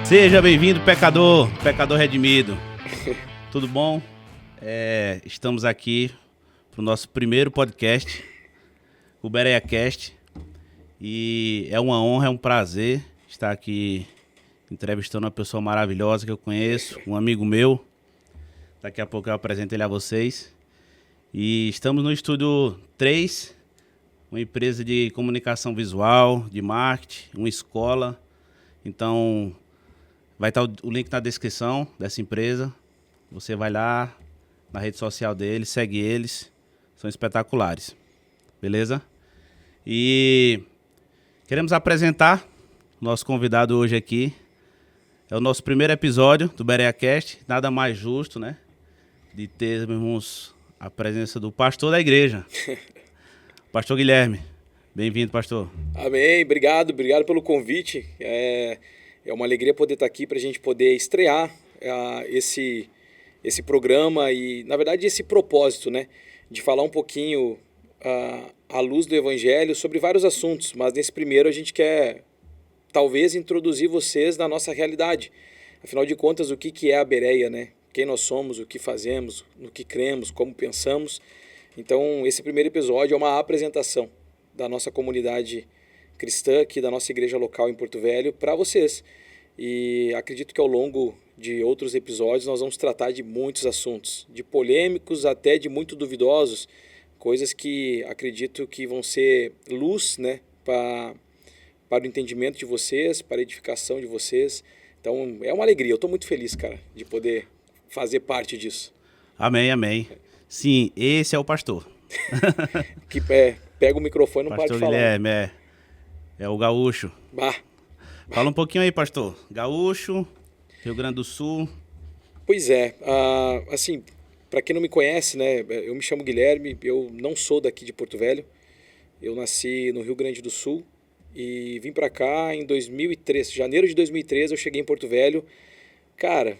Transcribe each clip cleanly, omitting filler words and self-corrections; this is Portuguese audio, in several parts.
Seja bem-vindo, pecador redimido. Tudo bom? Estamos aqui para o nosso primeiro podcast, o BereaCast. E é uma honra, é um prazer estar aqui entrevistando uma pessoa maravilhosa que eu conheço, um amigo meu. Daqui a pouco eu apresento ele a vocês. E estamos no Estúdio 3, uma empresa de comunicação visual, de marketing, uma escola. Então, vai estar o link na descrição dessa empresa. Você vai lá na rede social deles, segue eles. São espetaculares. Beleza? E queremos apresentar o nosso convidado hoje aqui. É o nosso primeiro episódio do BereaCast. Nada mais justo, né? De termos a presença do pastor da igreja. Pastor Guilherme. Bem-vindo, pastor. Amém. Obrigado pelo convite. É uma alegria poder estar aqui para a gente poder estrear esse programa e, na verdade, esse propósito, né? De falar um pouquinho à luz do Evangelho sobre vários assuntos. Mas nesse primeiro a gente quer, talvez, introduzir vocês na nossa realidade. Afinal de contas, o que é a Bereia, né? Quem nós somos, o que fazemos, no que cremos, como pensamos. Então, esse primeiro episódio é uma apresentação da nossa comunidade cristã aqui, da nossa igreja local em Porto Velho, para vocês. E acredito que ao longo de outros episódios nós vamos tratar de muitos assuntos, de polêmicos até de muito duvidosos, coisas que acredito que vão ser luz, né, para o entendimento de vocês, para a edificação de vocês. Então, é uma alegria, eu estou muito feliz, cara, de poder fazer parte disso. Amém, amém. Sim, esse é o pastor. Que pega o microfone e não para de falar. Pastor Guilherme, é o gaúcho. Bah. Fala um pouquinho aí, pastor. Gaúcho, Rio Grande do Sul. Pois é, assim, para quem não me conhece, né, eu me chamo Guilherme, eu não sou daqui de Porto Velho. Eu nasci no Rio Grande do Sul e vim para cá em 2003. Janeiro de 2013 eu cheguei em Porto Velho. Cara,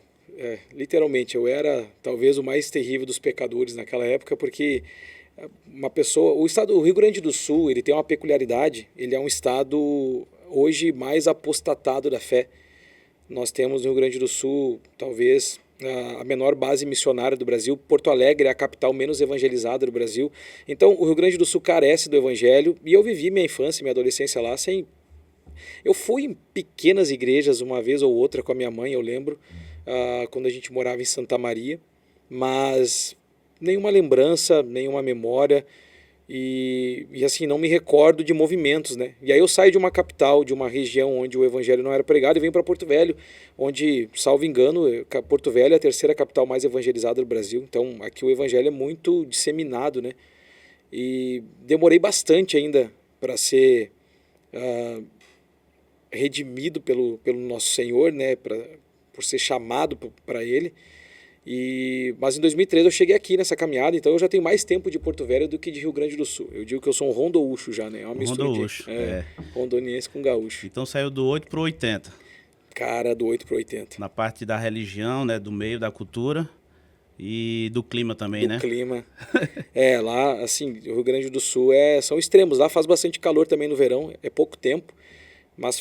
literalmente, eu era talvez o mais terrível dos pecadores naquela época, porque o Rio Grande do Sul, ele tem uma peculiaridade, ele é um estado hoje mais apostatado da fé. Nós temos no Rio Grande do Sul, talvez, a menor base missionária do Brasil. Porto Alegre é a capital menos evangelizada do Brasil. Então, o Rio Grande do Sul carece do evangelho, e eu vivi minha infância e minha adolescência lá sem... Eu fui em pequenas igrejas uma vez ou outra com a minha mãe, eu lembro, quando a gente morava em Santa Maria, mas nenhuma lembrança, nenhuma memória e assim, não me recordo de movimentos, né? E aí eu saio de uma capital, de uma região onde o evangelho não era pregado e venho para Porto Velho, onde, salvo engano, Porto Velho é a terceira capital mais evangelizada do Brasil, então aqui o evangelho é muito disseminado, né? E demorei bastante ainda para ser redimido pelo nosso Senhor, né? Por ser chamado para Ele. Mas em 2013 eu cheguei aqui nessa caminhada, então eu já tenho mais tempo de Porto Velho do que de Rio Grande do Sul. Eu digo que eu sou um rondoúcho já, né? É uma mistura rondoniense com gaúcho. Então saiu do 8 pro 80. Cara, do 8 pro 80. Na parte da religião, né? Do meio, da cultura e do clima também, né? Do clima. Lá, assim, o Rio Grande do Sul são extremos. Lá faz bastante calor também no verão, é pouco tempo. Mas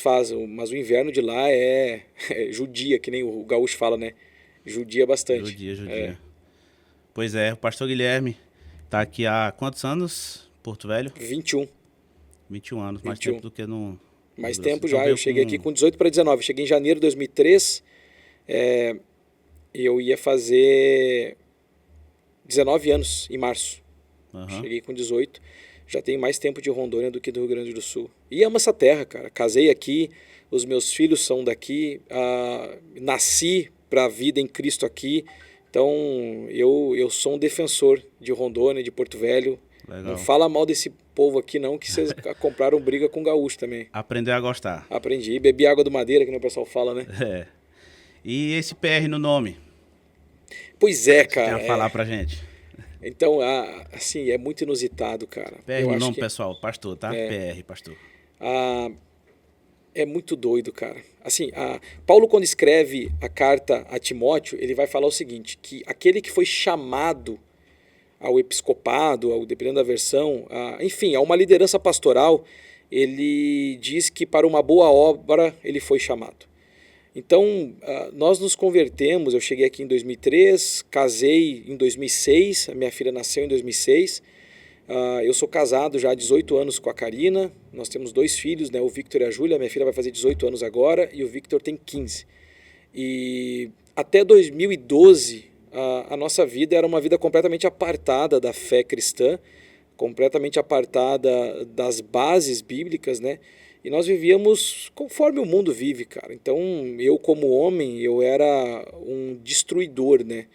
o inverno de lá é judia, que nem o gaúcho fala, né? Judia bastante. Judia. Pois é, o pastor Guilherme tá aqui há quantos anos, Porto Velho? 21. 21 anos, mais tempo do que no... Mais tempo já, eu cheguei aqui com 18 para 19. Cheguei em janeiro de 2003 e eu ia fazer 19 anos em março. Cheguei com 18. Já tenho mais tempo de Rondônia do que do Rio Grande do Sul. E amo essa terra, cara. Casei aqui, os meus filhos são daqui, nasci para a vida em Cristo aqui. Então, eu sou um defensor de Rondônia, de Porto Velho. Legal. Não fala mal desse povo aqui não, que vocês compraram briga com gaúcho também. Aprendeu a gostar. Aprendi. Bebi água do Madeira, que o pessoal fala, né? E esse PR no nome? Pois é, cara. Você quer falar pra gente? Então, assim, é muito inusitado, cara. PR no nome, pessoal, pastor, tá? PR, pastor. É muito doido, cara. Assim, Paulo, quando escreve a carta a Timóteo, ele vai falar o seguinte, que aquele que foi chamado ao episcopado, dependendo da versão, enfim, a uma liderança pastoral, ele diz que para uma boa obra ele foi chamado. Então, nós nos convertemos, eu cheguei aqui em 2003, casei em 2006, a minha filha nasceu em 2006. Eu sou casado já há 18 anos com a Karina, nós temos 2 filhos, né, o Victor e a Júlia, minha filha vai fazer 18 anos agora e o Victor tem 15. E até 2012, a nossa vida era uma vida completamente apartada da fé cristã, completamente apartada das bases bíblicas, né? E nós vivíamos conforme o mundo vive, cara. Então, eu como homem, eu era um destruidor, né,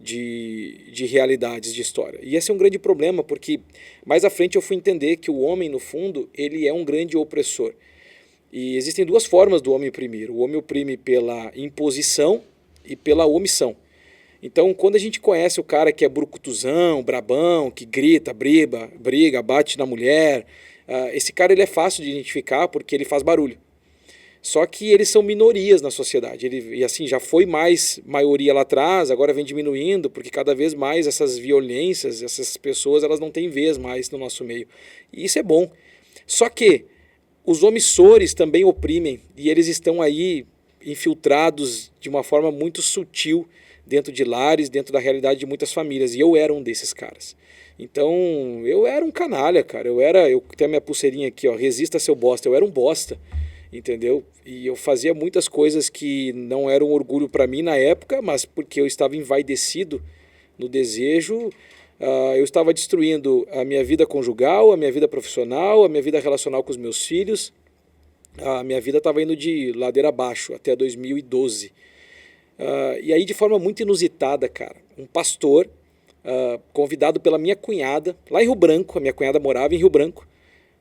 de realidades, de história. E esse é um grande problema, porque mais à frente eu fui entender que o homem, no fundo, ele é um grande opressor. E existem 2 formas do homem oprimir. O homem oprime pela imposição e pela omissão. Então, quando a gente conhece o cara que é brucutuzão, brabão, que grita, briga, bate na mulher, esse cara ele é fácil de identificar porque ele faz barulho. Só que eles são minorias na sociedade. E assim, já foi mais maioria lá atrás, agora vem diminuindo, porque cada vez mais essas violências, essas pessoas, elas não têm vez mais no nosso meio. E isso é bom. Só que os omissores também oprimem, e eles estão aí infiltrados de uma forma muito sutil dentro de lares, dentro da realidade de muitas famílias, e eu era um desses caras. Então, eu era um canalha, cara, eu tenho a minha pulseirinha aqui, ó, resista seu bosta, eu era um bosta, entendeu? E eu fazia muitas coisas que não eram orgulho para mim na época, mas porque eu estava envaidecido no desejo, eu estava destruindo a minha vida conjugal, a minha vida profissional, a minha vida relacional com os meus filhos, a minha vida estava indo de ladeira abaixo até 2012. E aí, de forma muito inusitada, cara, um pastor, convidado pela minha cunhada, lá em Rio Branco, a minha cunhada morava em Rio Branco,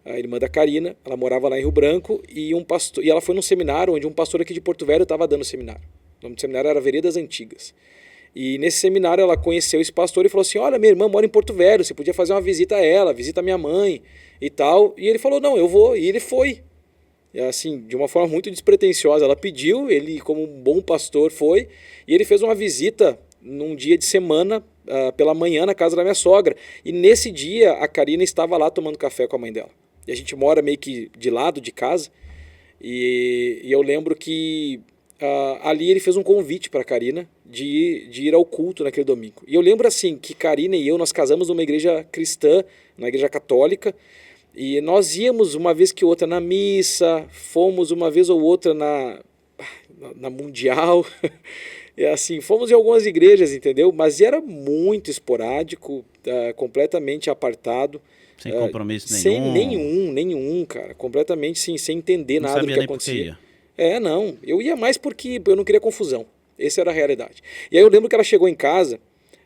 a irmã da Karina, ela morava lá em Rio Branco, e ela foi num seminário onde um pastor aqui de Porto Velho estava dando seminário. O nome do seminário era Veredas Antigas. E nesse seminário ela conheceu esse pastor e falou assim, olha, minha irmã mora em Porto Velho, você podia fazer uma visita a ela, visita a minha mãe e tal. E ele falou, não, eu vou, e ele foi. Assim, de uma forma muito despretensiosa, ela pediu, ele como um bom pastor foi, e ele fez uma visita num dia de semana, pela manhã, na casa da minha sogra, e nesse dia a Karina estava lá tomando café com a mãe dela, e a gente mora meio que de lado de casa, e eu lembro que ali ele fez um convite para a Karina de ir ao culto naquele domingo, e eu lembro assim, que Karina e eu, nós casamos numa igreja cristã, na igreja católica, e nós íamos uma vez que outra na missa, fomos uma vez ou outra na Mundial, e assim, fomos em algumas igrejas, entendeu? Mas era muito esporádico, completamente apartado. Sem compromisso nenhum? Sem nenhum, cara. Completamente sim, sem entender nada do que acontecia. Não. Eu ia mais porque eu não queria confusão. Essa era a realidade. E aí eu lembro que ela chegou em casa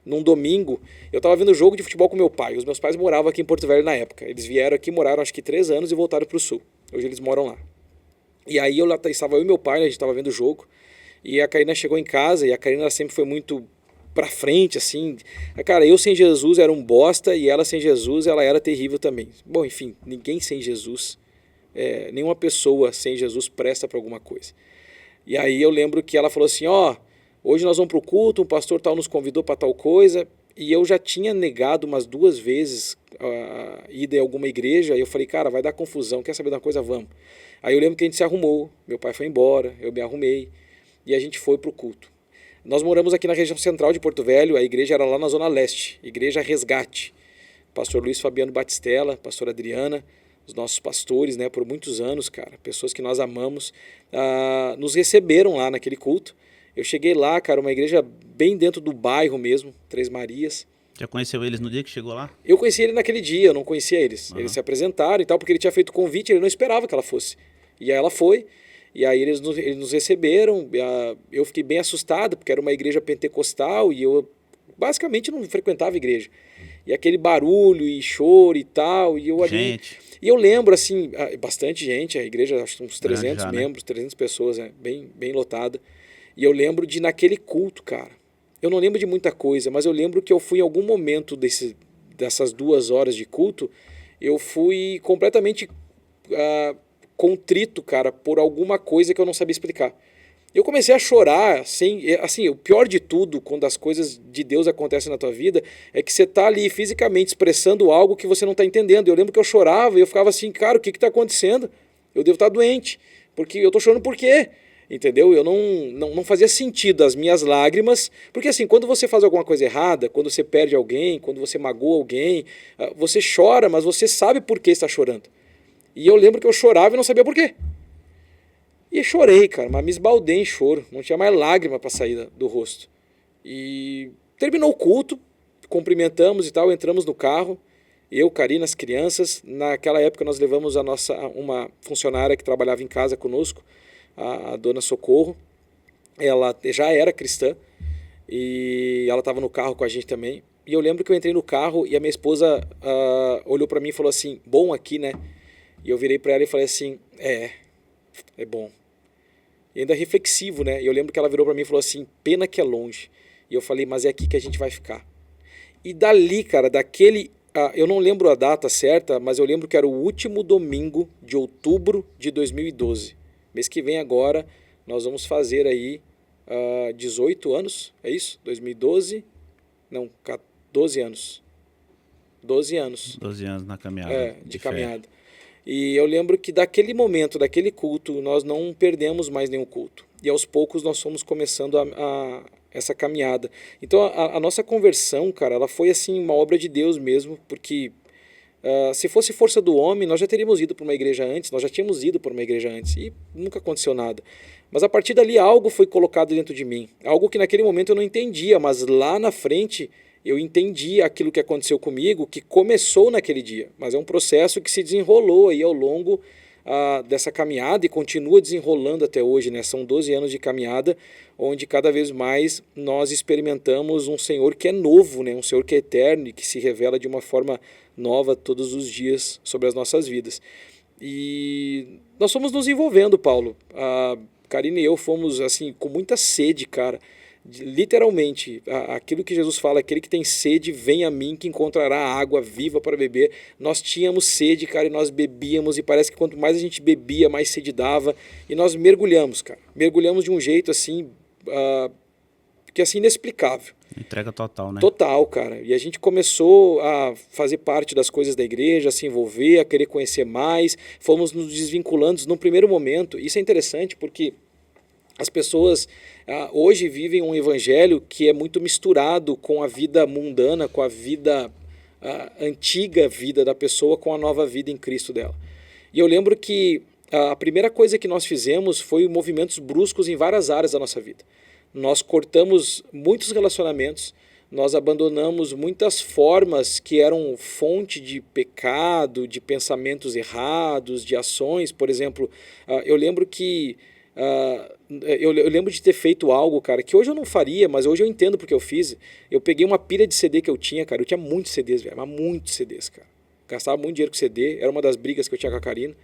num domingo, eu estava vendo jogo de futebol com meu pai. Os meus pais moravam aqui em Porto Velho na época. Eles vieram aqui, moraram acho que 3 anos e voltaram para o sul. Hoje eles moram lá. E aí estava eu e meu pai, né, a gente estava vendo o jogo. E a Karina chegou em casa e a Karina sempre foi muito pra frente, assim. Cara, eu sem Jesus era um bosta e ela sem Jesus ela era terrível também. Bom, enfim, ninguém sem Jesus, nenhuma pessoa sem Jesus presta para alguma coisa. E aí eu lembro que ela falou assim, hoje nós vamos pro culto, um pastor tal nos convidou para tal coisa, e eu já tinha negado umas 2 vezes a ida em alguma igreja, e eu falei, cara, vai dar confusão, quer saber de uma coisa? Vamos. Aí eu lembro que a gente se arrumou, meu pai foi embora, eu me arrumei, e a gente foi pro culto. Nós moramos aqui na região central de Porto Velho, a igreja era lá na Zona Leste, Igreja Resgate. Pastor Luiz Fabiano Batistella, pastor Adriana, os nossos pastores, né, por muitos anos, cara, pessoas que nós amamos, nos receberam lá naquele culto. Eu cheguei lá, cara, uma igreja bem dentro do bairro mesmo, Três Marias. Já conheceu eles no dia que chegou lá? Eu conheci ele naquele dia, eu não conhecia eles. Uhum. Eles se apresentaram e tal, porque ele tinha feito convite, ele não esperava que ela fosse. E aí ela foi, e aí eles nos receberam, eu fiquei bem assustado, porque era uma igreja pentecostal e eu basicamente não frequentava a igreja. E aquele barulho e choro e tal, e eu ali... Gente. E eu lembro, assim, bastante gente, a igreja, acho que uns 300 já, membros, 300 pessoas, bem lotada. E eu lembro de naquele culto, cara, eu não lembro de muita coisa, mas eu lembro que eu fui em algum momento dessas 2 horas de culto, eu fui completamente contrito, cara, por alguma coisa que eu não sabia explicar. Eu comecei a chorar, assim, o pior de tudo, quando as coisas de Deus acontecem na tua vida, é que você tá ali fisicamente expressando algo que você não tá entendendo. Eu lembro que eu chorava e eu ficava assim, cara, o que que tá acontecendo? Eu devo estar doente, porque eu tô chorando por quê? entendeu? Eu não fazia sentido as minhas lágrimas, porque assim, quando você faz alguma coisa errada, quando você perde alguém, quando você magoa alguém, você chora, mas você sabe por que está chorando. E eu lembro que eu chorava e não sabia por quê. E chorei, cara, mas me esbaldei em choro, não tinha mais lágrima para sair do rosto. E terminou o culto, cumprimentamos e tal, entramos no carro, eu, Karina, as crianças. Naquela época nós levamos uma funcionária que trabalhava em casa conosco, a dona Socorro. Ela já era cristã e ela estava no carro com a gente também. E eu lembro que eu entrei no carro e a minha esposa olhou para mim e falou assim, bom aqui, né? E eu virei para ela e falei assim, é bom. E ainda reflexivo, né? E eu lembro que ela virou para mim e falou assim, pena que é longe. E eu falei, mas é aqui que a gente vai ficar. E dali, cara, eu não lembro a data certa, mas eu lembro que era o último domingo de outubro de 2012. Mês que vem agora, nós vamos fazer aí 18 anos, é isso? 2012? Não, 12 anos. 12 anos. 12 anos na caminhada. De caminhada. E eu lembro que daquele momento, daquele culto, nós não perdemos mais nenhum culto. E aos poucos nós fomos começando essa caminhada. Então a nossa conversão, cara, ela foi assim uma obra de Deus mesmo, porque se fosse força do homem, nós já teríamos ido para uma igreja antes, nós já tínhamos ido para uma igreja antes e nunca aconteceu nada. Mas a partir dali algo foi colocado dentro de mim, algo que naquele momento eu não entendia, mas lá na frente eu entendi aquilo que aconteceu comigo, que começou naquele dia, mas é um processo que se desenrolou aí ao longo dessa caminhada e continua desenrolando até hoje, né? São 12 anos de caminhada, onde cada vez mais nós experimentamos um Senhor que é novo, né? Um Senhor que é eterno e que se revela de uma forma nova todos os dias sobre as nossas vidas. E nós fomos nos envolvendo, Paulo. A Karina e eu fomos assim com muita sede, cara. Literalmente, aquilo que Jesus fala, aquele que tem sede, vem a mim que encontrará água viva para beber. Nós tínhamos sede, cara, e nós bebíamos, e parece que quanto mais a gente bebia, mais sede dava, e nós mergulhamos, cara, mergulhamos de um jeito assim, que assim, inexplicável. Entrega total, né? Total, cara, e a gente começou a fazer parte das coisas da igreja, a se envolver, a querer conhecer mais, fomos nos desvinculando num primeiro momento. Isso é interessante porque as pessoas hoje vivem um evangelho que é muito misturado com a vida mundana, com a vida, antiga vida da pessoa, com a nova vida em Cristo dela. E eu lembro que a primeira coisa que nós fizemos foi movimentos bruscos em várias áreas da nossa vida. Nós cortamos muitos relacionamentos, nós abandonamos muitas formas que eram fonte de pecado, de pensamentos errados, de ações. Por exemplo, eu lembro que eu lembro de ter feito algo, cara, que hoje eu não faria, mas hoje eu entendo porque eu fiz. Eu peguei uma pilha de CD que eu tinha, cara. Eu tinha muitos CDs, velho, mas muitos CDs, cara. Gastava muito dinheiro com CD, era uma das brigas que eu tinha com a Karina.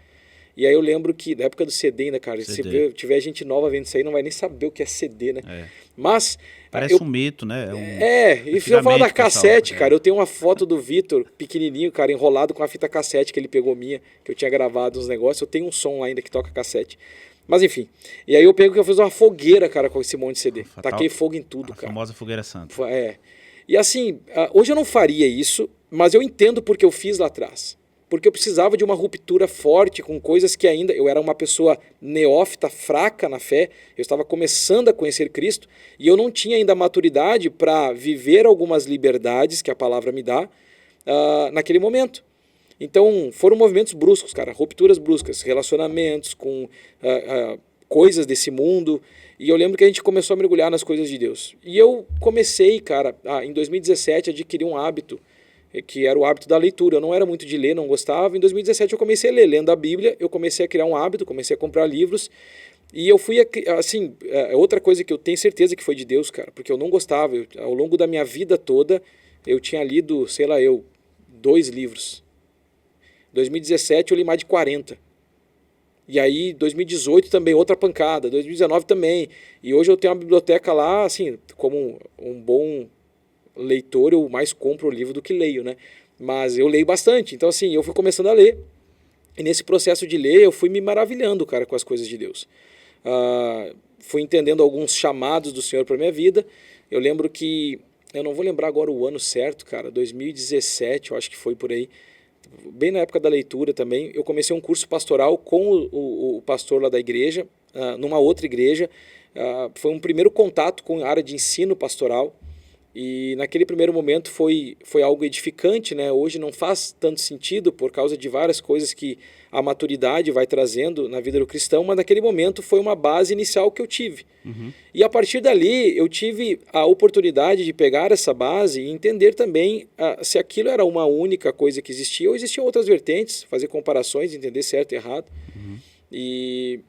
E aí eu lembro que, na época do CD ainda, cara, se tiver gente nova vendo isso aí, não vai nem saber o que é CD, né? Mas... Parece um mito, né? E se eu falar da cassete, cara, eu tenho uma foto do Vitor, pequenininho, cara, enrolado com a fita cassete que ele pegou minha, que eu tinha gravado uns negócios. Eu tenho um som lá ainda que toca cassete. Mas enfim, e aí eu pego que eu fiz uma fogueira, cara, com esse monte de CD. Taquei fogo em tudo, cara. A famosa fogueira santa. E assim, hoje eu não faria isso, mas eu entendo porque eu fiz lá atrás. Porque eu precisava de uma ruptura forte com coisas que ainda... Eu era uma pessoa neófita, fraca na fé, eu estava começando a conhecer Cristo, e eu não tinha ainda maturidade para viver algumas liberdades que a palavra me dá naquele momento. Então, foram movimentos bruscos, cara, rupturas bruscas, relacionamentos com coisas desse mundo. E eu lembro que a gente começou a mergulhar nas coisas de Deus. E eu comecei, cara, em 2017, a adquirir um hábito, que era o hábito da leitura. Eu não era muito de ler, não gostava. Em 2017 eu comecei a ler, lendo a Bíblia, eu comecei a criar um hábito, comecei a comprar livros. E eu fui, assim, outra coisa que eu tenho certeza que foi de Deus, cara, porque eu não gostava. Ao longo da minha vida toda, eu tinha lido, 2 livros. 2017 eu li mais de 40. E aí 2018 também outra pancada, 2019 também. E hoje eu tenho uma biblioteca lá, assim, como um bom leitor, eu mais compro o livro do que leio, né? Mas eu leio bastante. Então assim, eu fui começando a ler. E nesse processo de ler, eu fui me maravilhando, cara, com as coisas de Deus. Fui entendendo alguns chamados do Senhor para minha vida. Eu lembro que, eu não vou lembrar agora o ano certo, cara, 2017, eu acho que foi por aí. Bem na época da leitura também, eu comecei um curso pastoral com o pastor lá da igreja, numa outra igreja. Foi um primeiro contato com a área de ensino pastoral. E naquele primeiro momento foi algo edificante, né? Hoje não faz tanto sentido por causa de várias coisas que a maturidade vai trazendo na vida do cristão, mas naquele momento foi uma base inicial que eu tive. Uhum. E a partir dali eu tive a oportunidade de pegar essa base e entender também se aquilo era uma única coisa que existia ou existiam outras vertentes, fazer comparações, entender certo e errado. Uhum. E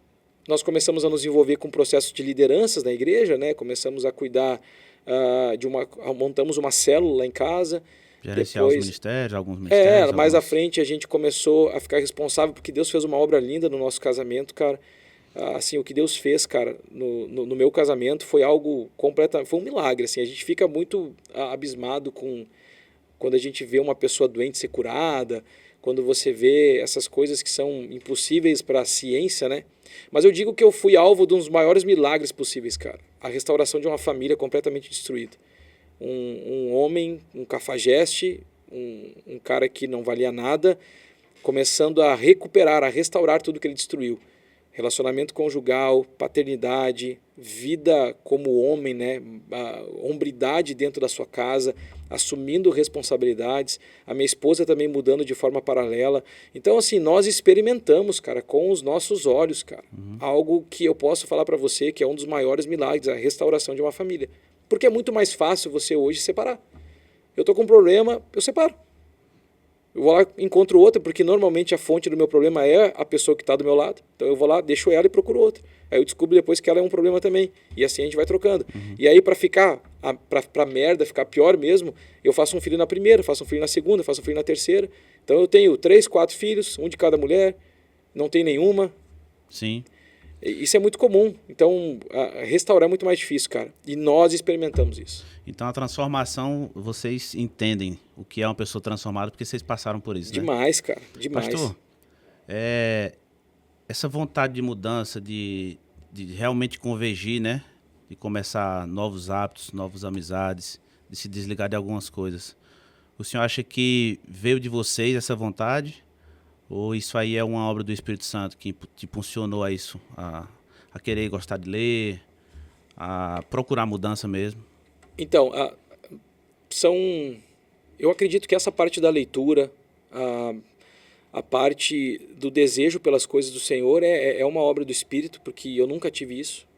nós começamos a nos envolver com processos de lideranças na igreja, né? Começamos a cuidar montamos uma célula lá em casa. Gerenciar os ministérios, alguns ministérios. Mais à frente a gente começou a ficar responsável porque Deus fez uma obra linda no nosso casamento, cara. Assim, o que Deus fez, cara, no meu casamento foi algo completamente, foi um milagre, assim. A gente fica muito abismado quando a gente vê uma pessoa doente ser curada, quando você vê essas coisas que são impossíveis para a ciência, né? Mas eu digo que eu fui alvo de um dos maiores milagres possíveis, cara. A restauração de uma família completamente destruída. Um homem, um cafajeste, um cara que não valia nada, começando a recuperar, a restaurar tudo que ele destruiu. Relacionamento conjugal, paternidade, vida como homem, né? A hombridade dentro da sua casa, assumindo responsabilidades, a minha esposa também mudando de forma paralela. Então, assim, nós experimentamos, cara, com os nossos olhos, cara, algo que eu posso falar para você que é um dos maiores milagres, a restauração de uma família. Porque é muito mais fácil você hoje separar. Eu tô com um problema, eu separo. Eu vou lá, encontro outra, porque normalmente a fonte do meu problema é a pessoa que está do meu lado. Então eu vou lá, deixo ela e procuro outra. Aí eu descubro depois que ela é um problema também. E assim a gente vai trocando. E aí para ficar, pra merda ficar pior mesmo, eu faço um filho na primeira, faço um filho na segunda, faço um filho na terceira. Então eu tenho 3, 4 filhos, um de cada mulher, não tem nenhuma. Sim. Isso é muito comum. Então restaurar é muito mais difícil, cara. E nós experimentamos isso. Então a transformação, vocês entendem o que é uma pessoa transformada porque vocês passaram por isso, né? Demais, cara. Demais. Pastor, essa vontade de mudança, de realmente convergir, né? De começar novos hábitos, novas amizades, de se desligar de algumas coisas. O senhor acha que veio de vocês essa vontade? Ou isso aí é uma obra do Espírito Santo que te impulsionou a isso? A querer gostar de ler, a procurar mudança mesmo? Então, eu acredito que essa parte da leitura, a parte do desejo pelas coisas do Senhor é uma obra do Espírito, porque eu nunca tive isso.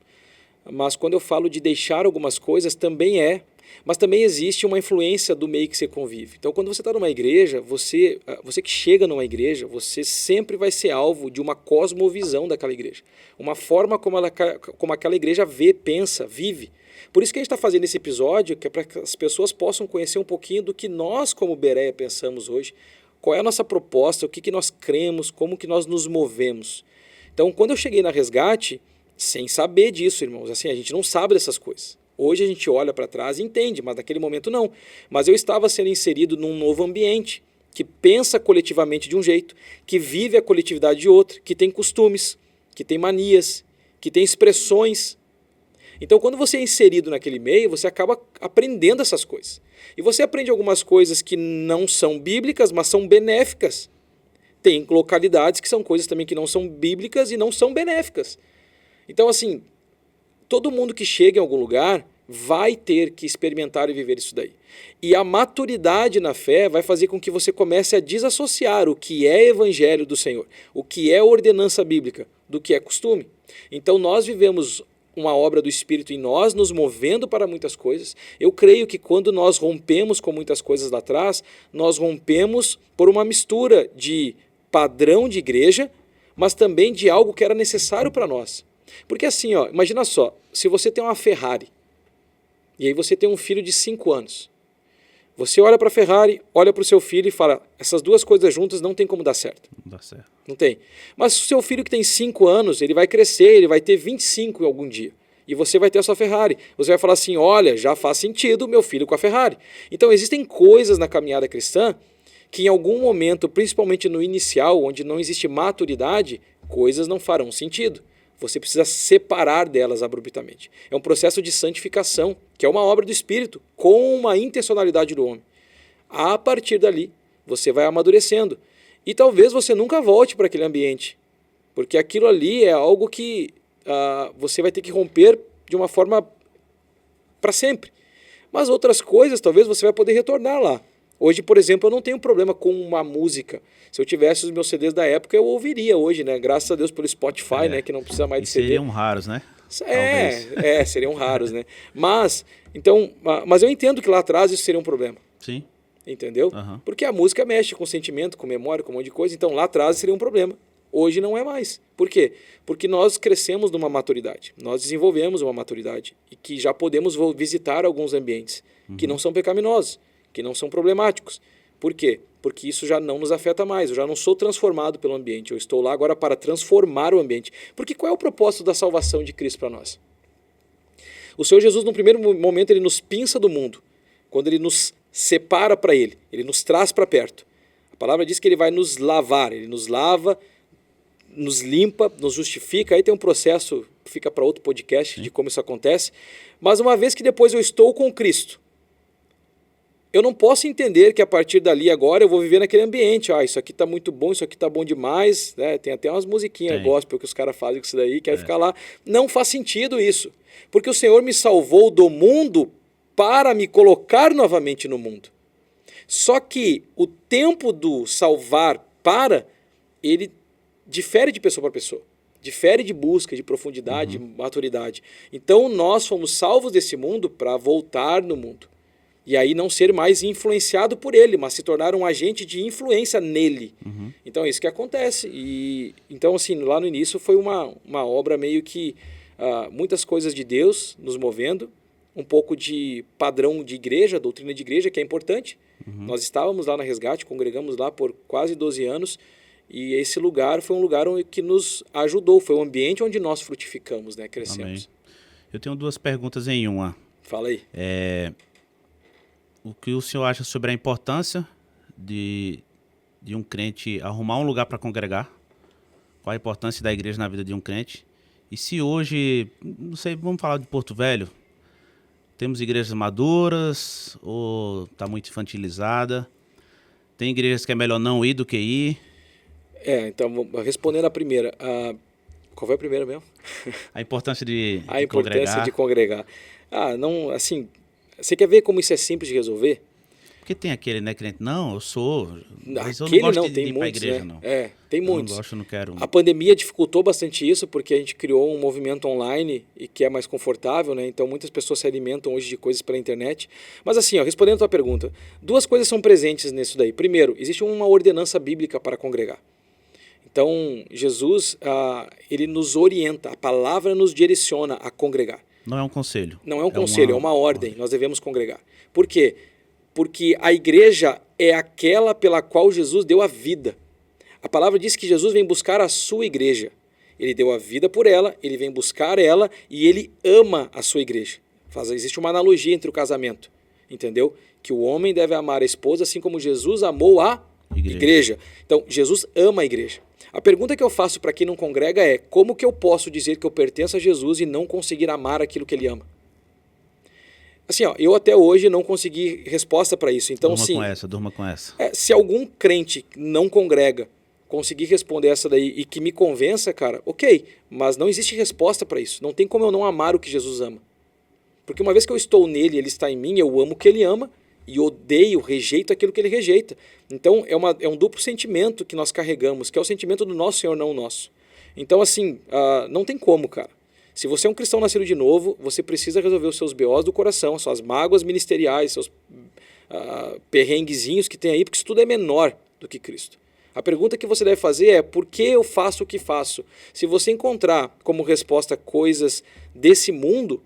Mas quando eu falo de deixar algumas coisas, também mas também existe uma influência do meio que você convive. Então, quando você está numa igreja, você que chega numa igreja, você sempre vai ser alvo de uma cosmovisão daquela igreja. Uma forma como aquela igreja vê, pensa, vive. Por isso que a gente está fazendo esse episódio, que é para que as pessoas possam conhecer um pouquinho do que nós, como Bereia, pensamos hoje, qual é a nossa proposta, o que nós cremos, como que nós nos movemos. Então, quando eu cheguei na Resgate, sem saber disso, irmãos, assim, a gente não sabe dessas coisas. Hoje a gente olha para trás e entende, mas naquele momento não. Mas eu estava sendo inserido num novo ambiente, que pensa coletivamente de um jeito, que vive a coletividade de outro, que tem costumes, que tem manias, que tem expressões. Então, quando você é inserido naquele meio, você acaba aprendendo essas coisas. E você aprende algumas coisas que não são bíblicas, mas são benéficas. Tem localidades que são coisas também que não são bíblicas e não são benéficas. Então, assim, todo mundo que chega em algum lugar vai ter que experimentar e viver isso daí. E a maturidade na fé vai fazer com que você comece a desassociar o que é evangelho do Senhor, o que é ordenança bíblica, do que é costume. Então, nós vivemos uma obra do Espírito em nós, nos movendo para muitas coisas. Eu creio que quando nós rompemos com muitas coisas lá atrás, nós rompemos por uma mistura de padrão de igreja, mas também de algo que era necessário para nós. Porque assim, imagina só, se você tem uma Ferrari, e aí você tem um filho de 5 anos, você olha para a Ferrari, olha para o seu filho e fala, essas duas coisas juntas não tem como dar certo. Não dá certo. Não tem. Mas o seu filho que tem 5 anos, ele vai crescer, ele vai ter 25 em algum dia. E você vai ter a sua Ferrari. Você vai falar assim, olha, já faz sentido meu filho com a Ferrari. Então existem coisas na caminhada cristã que em algum momento, principalmente no inicial, onde não existe maturidade, coisas não farão sentido. Você precisa separar delas abruptamente. É um processo de santificação, que é uma obra do Espírito, com uma intencionalidade do homem. A partir dali, você vai amadurecendo. E talvez você nunca volte para aquele ambiente, porque aquilo ali é algo que você vai ter que romper de uma forma para sempre. Mas outras coisas, talvez você vai poder retornar lá. Hoje, por exemplo, eu não tenho problema com uma música. Se eu tivesse os meus CDs da época, eu ouviria hoje, né? Graças a Deus pelo Spotify, né? Que não precisa mais de CD. Seriam raros, né? Seriam raros, né? Mas eu entendo que lá atrás isso seria um problema. Sim. Entendeu? Uhum. Porque a música mexe com sentimento, com memória, com um monte de coisa. Então lá atrás seria um problema. Hoje não é mais. Por quê? Porque nós crescemos numa maturidade. Nós desenvolvemos uma maturidade. E que já podemos visitar alguns ambientes que não são pecaminosos, que não são problemáticos. Por quê? Porque isso já não nos afeta mais. Eu já não sou transformado pelo ambiente. Eu estou lá agora para transformar o ambiente. Porque qual é o propósito da salvação de Cristo para nós? O Senhor Jesus, no primeiro momento, ele nos pinça do mundo. Quando ele nos separa para ele nos traz para perto. A palavra diz que ele vai nos lavar, ele nos lava, nos limpa, nos justifica. Aí tem um processo, fica para outro podcast de como isso acontece. Mas uma vez que depois eu estou com Cristo, eu não posso entender que a partir dali agora eu vou viver naquele ambiente. Isso aqui está muito bom, isso aqui está bom demais. Né? Tem até umas musiquinhas gospel que os caras fazem com isso daí, quer ficar lá. Não faz sentido isso. Porque o Senhor me salvou do mundo para me colocar novamente no mundo. Só que o tempo do salvar ele difere de pessoa para pessoa. Difere de busca, de profundidade, de maturidade. Então nós fomos salvos desse mundo para voltar no mundo. E aí não ser mais influenciado por ele, mas se tornar um agente de influência nele. Então é isso que acontece. Então assim, lá no início foi uma obra meio que muitas coisas de Deus nos movendo, um pouco de padrão de igreja, doutrina de igreja, que é importante. Nós estávamos lá na Resgate, congregamos lá por quase 12 anos, e esse lugar foi um lugar que nos ajudou, foi um ambiente onde nós frutificamos, né? Crescemos. Amém. Eu tenho duas perguntas em uma. Fala aí. O que o senhor acha sobre a importância de um crente arrumar um lugar para congregar? Qual a importância da igreja na vida de um crente? E se hoje, não sei, vamos falar de Porto Velho, temos igrejas maduras ou está muito infantilizada? Tem igrejas que é melhor não ir do que ir? Então, respondendo a primeira, qual foi a primeira mesmo? A importância de a importância de congregar. Não, assim, você quer ver como isso é simples de resolver? Porque tem aquele, né, crente, não, eu sou, mas eu aquele não gosto tem de ir para a igreja, não. Tem muitos. Eu não gosto, não quero. A pandemia dificultou bastante isso, porque a gente criou um movimento online e que é mais confortável, né? Então muitas pessoas se alimentam hoje de coisas pela internet. Mas assim, respondendo a tua pergunta, duas coisas são presentes nisso daí. Primeiro, existe uma ordenança bíblica para congregar. Então, Jesus, ele nos orienta, a palavra nos direciona a congregar. Não é um conselho. Não é um conselho, é uma ordem. Nós devemos congregar. Por quê? Porque a igreja é aquela pela qual Jesus deu a vida. A palavra diz que Jesus vem buscar a sua igreja. Ele deu a vida por ela, ele vem buscar ela e ele ama a sua igreja. Existe uma analogia entre o casamento, entendeu? Que o homem deve amar a esposa assim como Jesus amou a igreja. Então, Jesus ama a igreja. A pergunta que eu faço para quem não congrega é: como que eu posso dizer que eu pertenço a Jesus e não conseguir amar aquilo que ele ama? Assim, eu até hoje não consegui resposta para isso. Então, Durma com essa. Se algum crente não congrega conseguir responder essa daí e que me convença, cara, ok, mas não existe resposta para isso. Não tem como eu não amar o que Jesus ama. Porque uma vez que eu estou nele, ele está em mim, eu amo o que ele ama e odeio, rejeito aquilo que ele rejeita. Então é um duplo sentimento que nós carregamos, que é o sentimento do nosso Senhor, não o nosso. Então assim, não tem como, cara. Se você é um cristão nascido de novo, você precisa resolver os seus BOs do coração, suas mágoas ministeriais, seus perrenguezinhos que tem aí, porque isso tudo é menor do que Cristo. A pergunta que você deve fazer é: por que eu faço o que faço? Se você encontrar como resposta coisas desse mundo,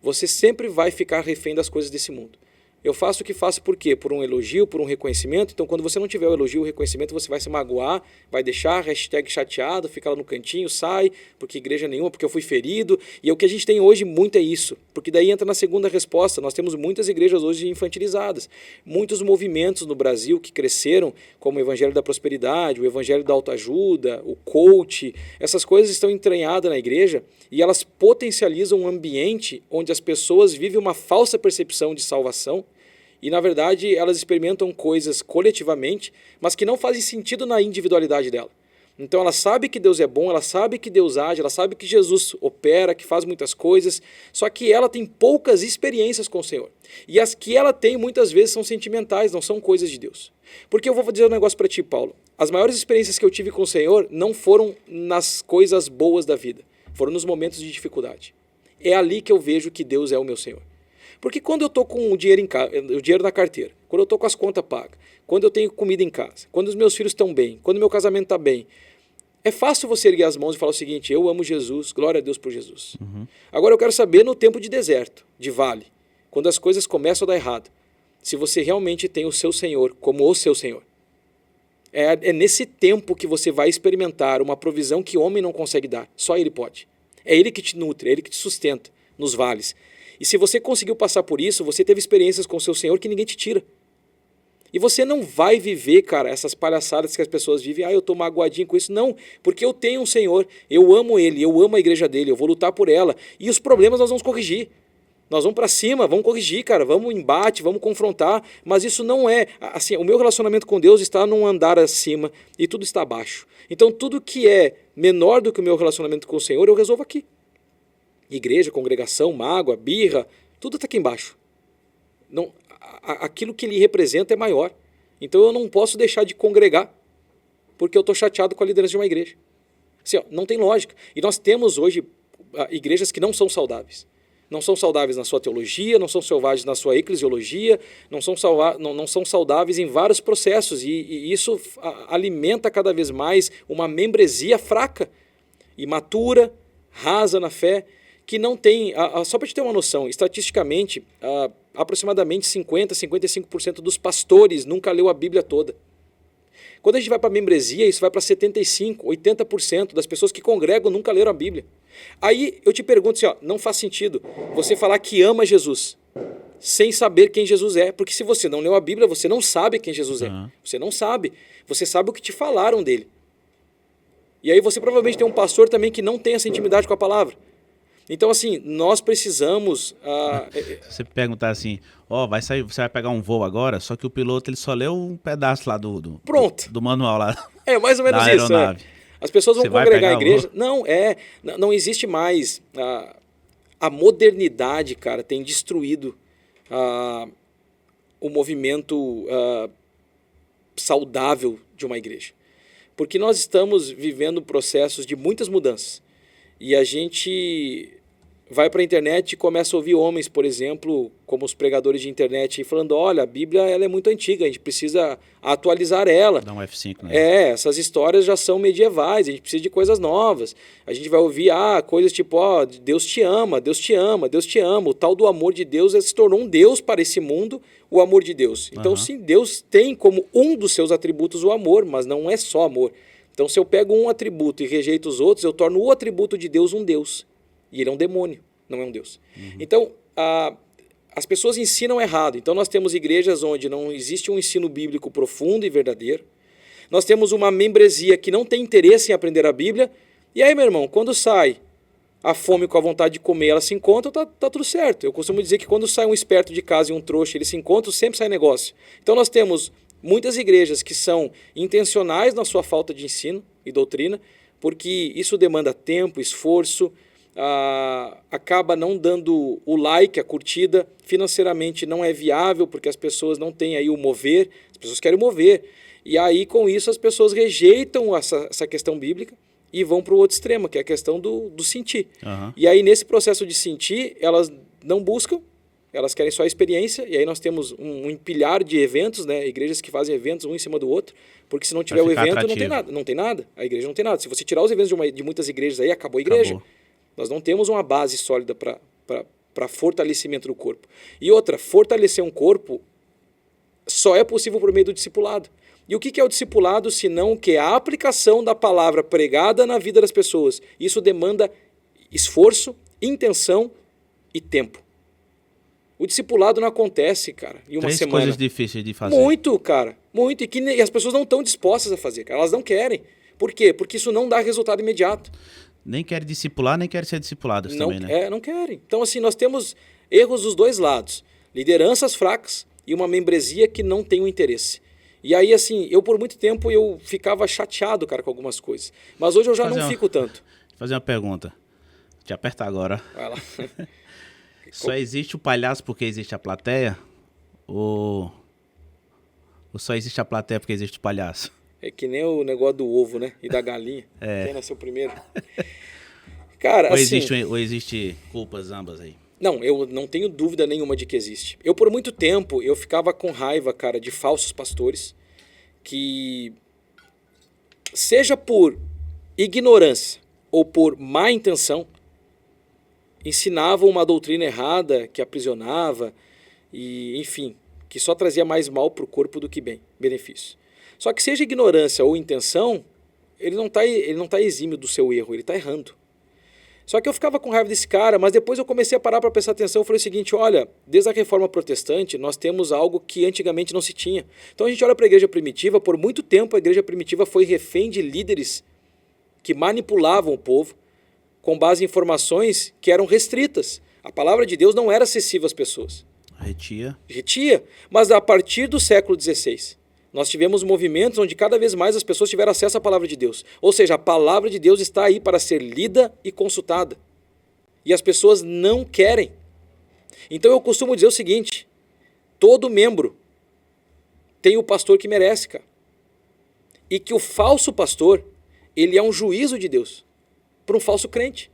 você sempre vai ficar refém das coisas desse mundo. Eu faço o que faço por quê? Por um elogio, por um reconhecimento. Então, quando você não tiver o elogio, o reconhecimento, você vai se magoar, vai deixar #chateado, fica lá no cantinho, sai, porque igreja nenhuma, porque eu fui ferido. E o que a gente tem hoje muito é isso, porque daí entra na segunda resposta. Nós temos muitas igrejas hoje infantilizadas, muitos movimentos no Brasil que cresceram, como o Evangelho da Prosperidade, o Evangelho da Autoajuda, o coach. Essas coisas estão entranhadas na igreja e elas potencializam um ambiente onde as pessoas vivem uma falsa percepção de salvação. E, na verdade, elas experimentam coisas coletivamente, mas que não fazem sentido na individualidade dela. Então ela sabe que Deus é bom, ela sabe que Deus age, ela sabe que Jesus opera, que faz muitas coisas, só que ela tem poucas experiências com o Senhor. E as que ela tem muitas vezes são sentimentais, não são coisas de Deus. Porque eu vou dizer um negócio para ti, Paulo. As maiores experiências que eu tive com o Senhor não foram nas coisas boas da vida, foram nos momentos de dificuldade. É ali que eu vejo que Deus é o meu Senhor. Porque quando eu estou com o dinheiro na carteira, quando eu estou com as contas pagas, quando eu tenho comida em casa, quando os meus filhos estão bem, quando o meu casamento está bem, é fácil você erguer as mãos e falar o seguinte: eu amo Jesus, glória a Deus por Jesus. Agora eu quero saber no tempo de deserto, de vale, quando as coisas começam a dar errado, se você realmente tem o seu Senhor como o seu Senhor. É nesse tempo que você vai experimentar uma provisão que homem não consegue dar, só Ele pode. É Ele que te nutre, é Ele que te sustenta nos vales. E se você conseguiu passar por isso, você teve experiências com o seu Senhor que ninguém te tira. E você não vai viver, cara, essas palhaçadas que as pessoas vivem. Eu tô magoadinho com isso. Não, porque eu tenho um Senhor, eu amo Ele, eu amo a igreja dele, eu vou lutar por ela. E os problemas nós vamos corrigir. Nós vamos para cima, vamos corrigir, cara, vamos embate, vamos confrontar. Mas isso não é, assim, o meu relacionamento com Deus está num andar acima e tudo está abaixo. Então tudo que é menor do que o meu relacionamento com o Senhor, eu resolvo aqui. Igreja, congregação, mágoa, birra, tudo está aqui embaixo. Não, aquilo que ele representa é maior. Então eu não posso deixar de congregar porque eu estou chateado com a liderança de uma igreja. Assim, não tem lógica. E nós temos hoje igrejas que não são saudáveis. Não são saudáveis na sua teologia, não são saudáveis na sua eclesiologia, não são saudáveis em vários processos. E isso alimenta cada vez mais uma membresia fraca, imatura, rasa na fé, que não tem, só para te ter uma noção, estatisticamente, aproximadamente 50%, 55% dos pastores nunca leu a Bíblia toda. Quando a gente vai para a membresia, isso vai para 75%, 80% das pessoas que congregam nunca leram a Bíblia. Aí eu te pergunto assim, não faz sentido você falar que ama Jesus sem saber quem Jesus é, porque se você não leu a Bíblia, você não sabe quem Jesus é. Você não sabe, você sabe o que te falaram dele. E aí você provavelmente tem um pastor também que não tem essa intimidade com a palavra. Então, assim, nós precisamos... Você perguntar assim, você vai pegar um voo agora, só que o piloto ele só leu um pedaço lá do manual lá. É mais ou menos da isso. aeronave. As pessoas vão congregar a igreja. Não existe mais. A modernidade, cara, tem destruído o movimento saudável de uma igreja. Porque nós estamos vivendo processos de muitas mudanças. E a gente vai para a internet e começa a ouvir homens, por exemplo, como os pregadores de internet, falando, olha, a Bíblia ela é muito antiga, a gente precisa atualizar ela. Dá um F5, né? Essas histórias já são medievais, a gente precisa de coisas novas. A gente vai ouvir coisas tipo, Deus te ama, Deus te ama, Deus te ama. O tal do amor de Deus se tornou um Deus para esse mundo, o amor de Deus. Então, sim, Deus tem como um dos seus atributos o amor, mas não é só amor. Então, se eu pego um atributo e rejeito os outros, eu torno o atributo de Deus um Deus. E ele é um demônio, não é um Deus. Então, as pessoas ensinam errado. Então, nós temos igrejas onde não existe um ensino bíblico profundo e verdadeiro. Nós temos uma membresia que não tem interesse em aprender a Bíblia. E aí, meu irmão, quando sai a fome com a vontade de comer, elas se encontram, tá tudo certo. Eu costumo dizer que quando sai um esperto de casa e um trouxa, eles se encontram, sempre sai negócio. Então, nós temos muitas igrejas que são intencionais na sua falta de ensino e doutrina, porque isso demanda tempo, esforço, acaba não dando o like, a curtida, financeiramente não é viável, porque as pessoas não têm aí o mover, as pessoas querem mover. E aí, com isso, as pessoas rejeitam essa questão bíblica e vão para o outro extremo, que é a questão do sentir. E aí, nesse processo de sentir, elas não buscam, elas querem só a experiência, e aí nós temos um empilhar de eventos, né? Igrejas que fazem eventos um em cima do outro, porque se não tiver o evento, atrativo. Não tem nada. A igreja não tem nada. Se você tirar os eventos de muitas igrejas aí, acabou a igreja. Acabou. Nós não temos uma base sólida para fortalecimento do corpo. E outra, fortalecer um corpo só é possível por meio do discipulado. E o que é o discipulado, senão que é a aplicação da palavra pregada na vida das pessoas? Isso demanda esforço, intenção e tempo. O discipulado não acontece, cara, em uma semana. Coisas difíceis de fazer. Muito, cara. Muito. E as pessoas não estão dispostas a fazer, cara. Elas não querem. Por quê? Porque isso não dá resultado imediato. Nem querem discipular, nem querem ser discipulados também, né? Não querem. Então, assim, nós temos erros dos dois lados. Lideranças fracas e uma membresia que não tem o interesse. E aí, assim, eu por muito tempo eu ficava chateado, cara, com algumas coisas. Mas hoje eu já não fico tanto. Vou fazer uma pergunta. Te apertar agora. Vai lá. Só existe o palhaço porque existe a plateia? Ou só existe a plateia porque existe o palhaço? É que nem o negócio do ovo, né? E da galinha. É. Quem nasceu primeiro? Cara, Ou existe culpas ambas aí? Não, eu não tenho dúvida nenhuma de que existe. Eu, por muito tempo, eu ficava com raiva, cara, de falsos pastores que, seja por ignorância ou por má intenção, ensinavam uma doutrina errada que aprisionava e, enfim, que só trazia mais mal para o corpo do que benefício. Só que seja ignorância ou intenção, ele não tá exímio do seu erro, ele está errando. Só que eu ficava com raiva desse cara, mas depois eu comecei a parar para prestar atenção. Eu falei o seguinte, olha, desde a Reforma Protestante nós temos algo que antigamente não se tinha. Então a gente olha para a igreja primitiva, por muito tempo a igreja primitiva foi refém de líderes que manipulavam o povo com base em informações que eram restritas. A palavra de Deus não era acessível às pessoas. Retia. Mas a partir do século XVI, nós tivemos movimentos onde cada vez mais as pessoas tiveram acesso à palavra de Deus. Ou seja, a palavra de Deus está aí para ser lida e consultada. E as pessoas não querem. Então eu costumo dizer o seguinte, todo membro tem o pastor que merece, cara. E que o falso pastor, ele é um juízo de Deus para um falso crente.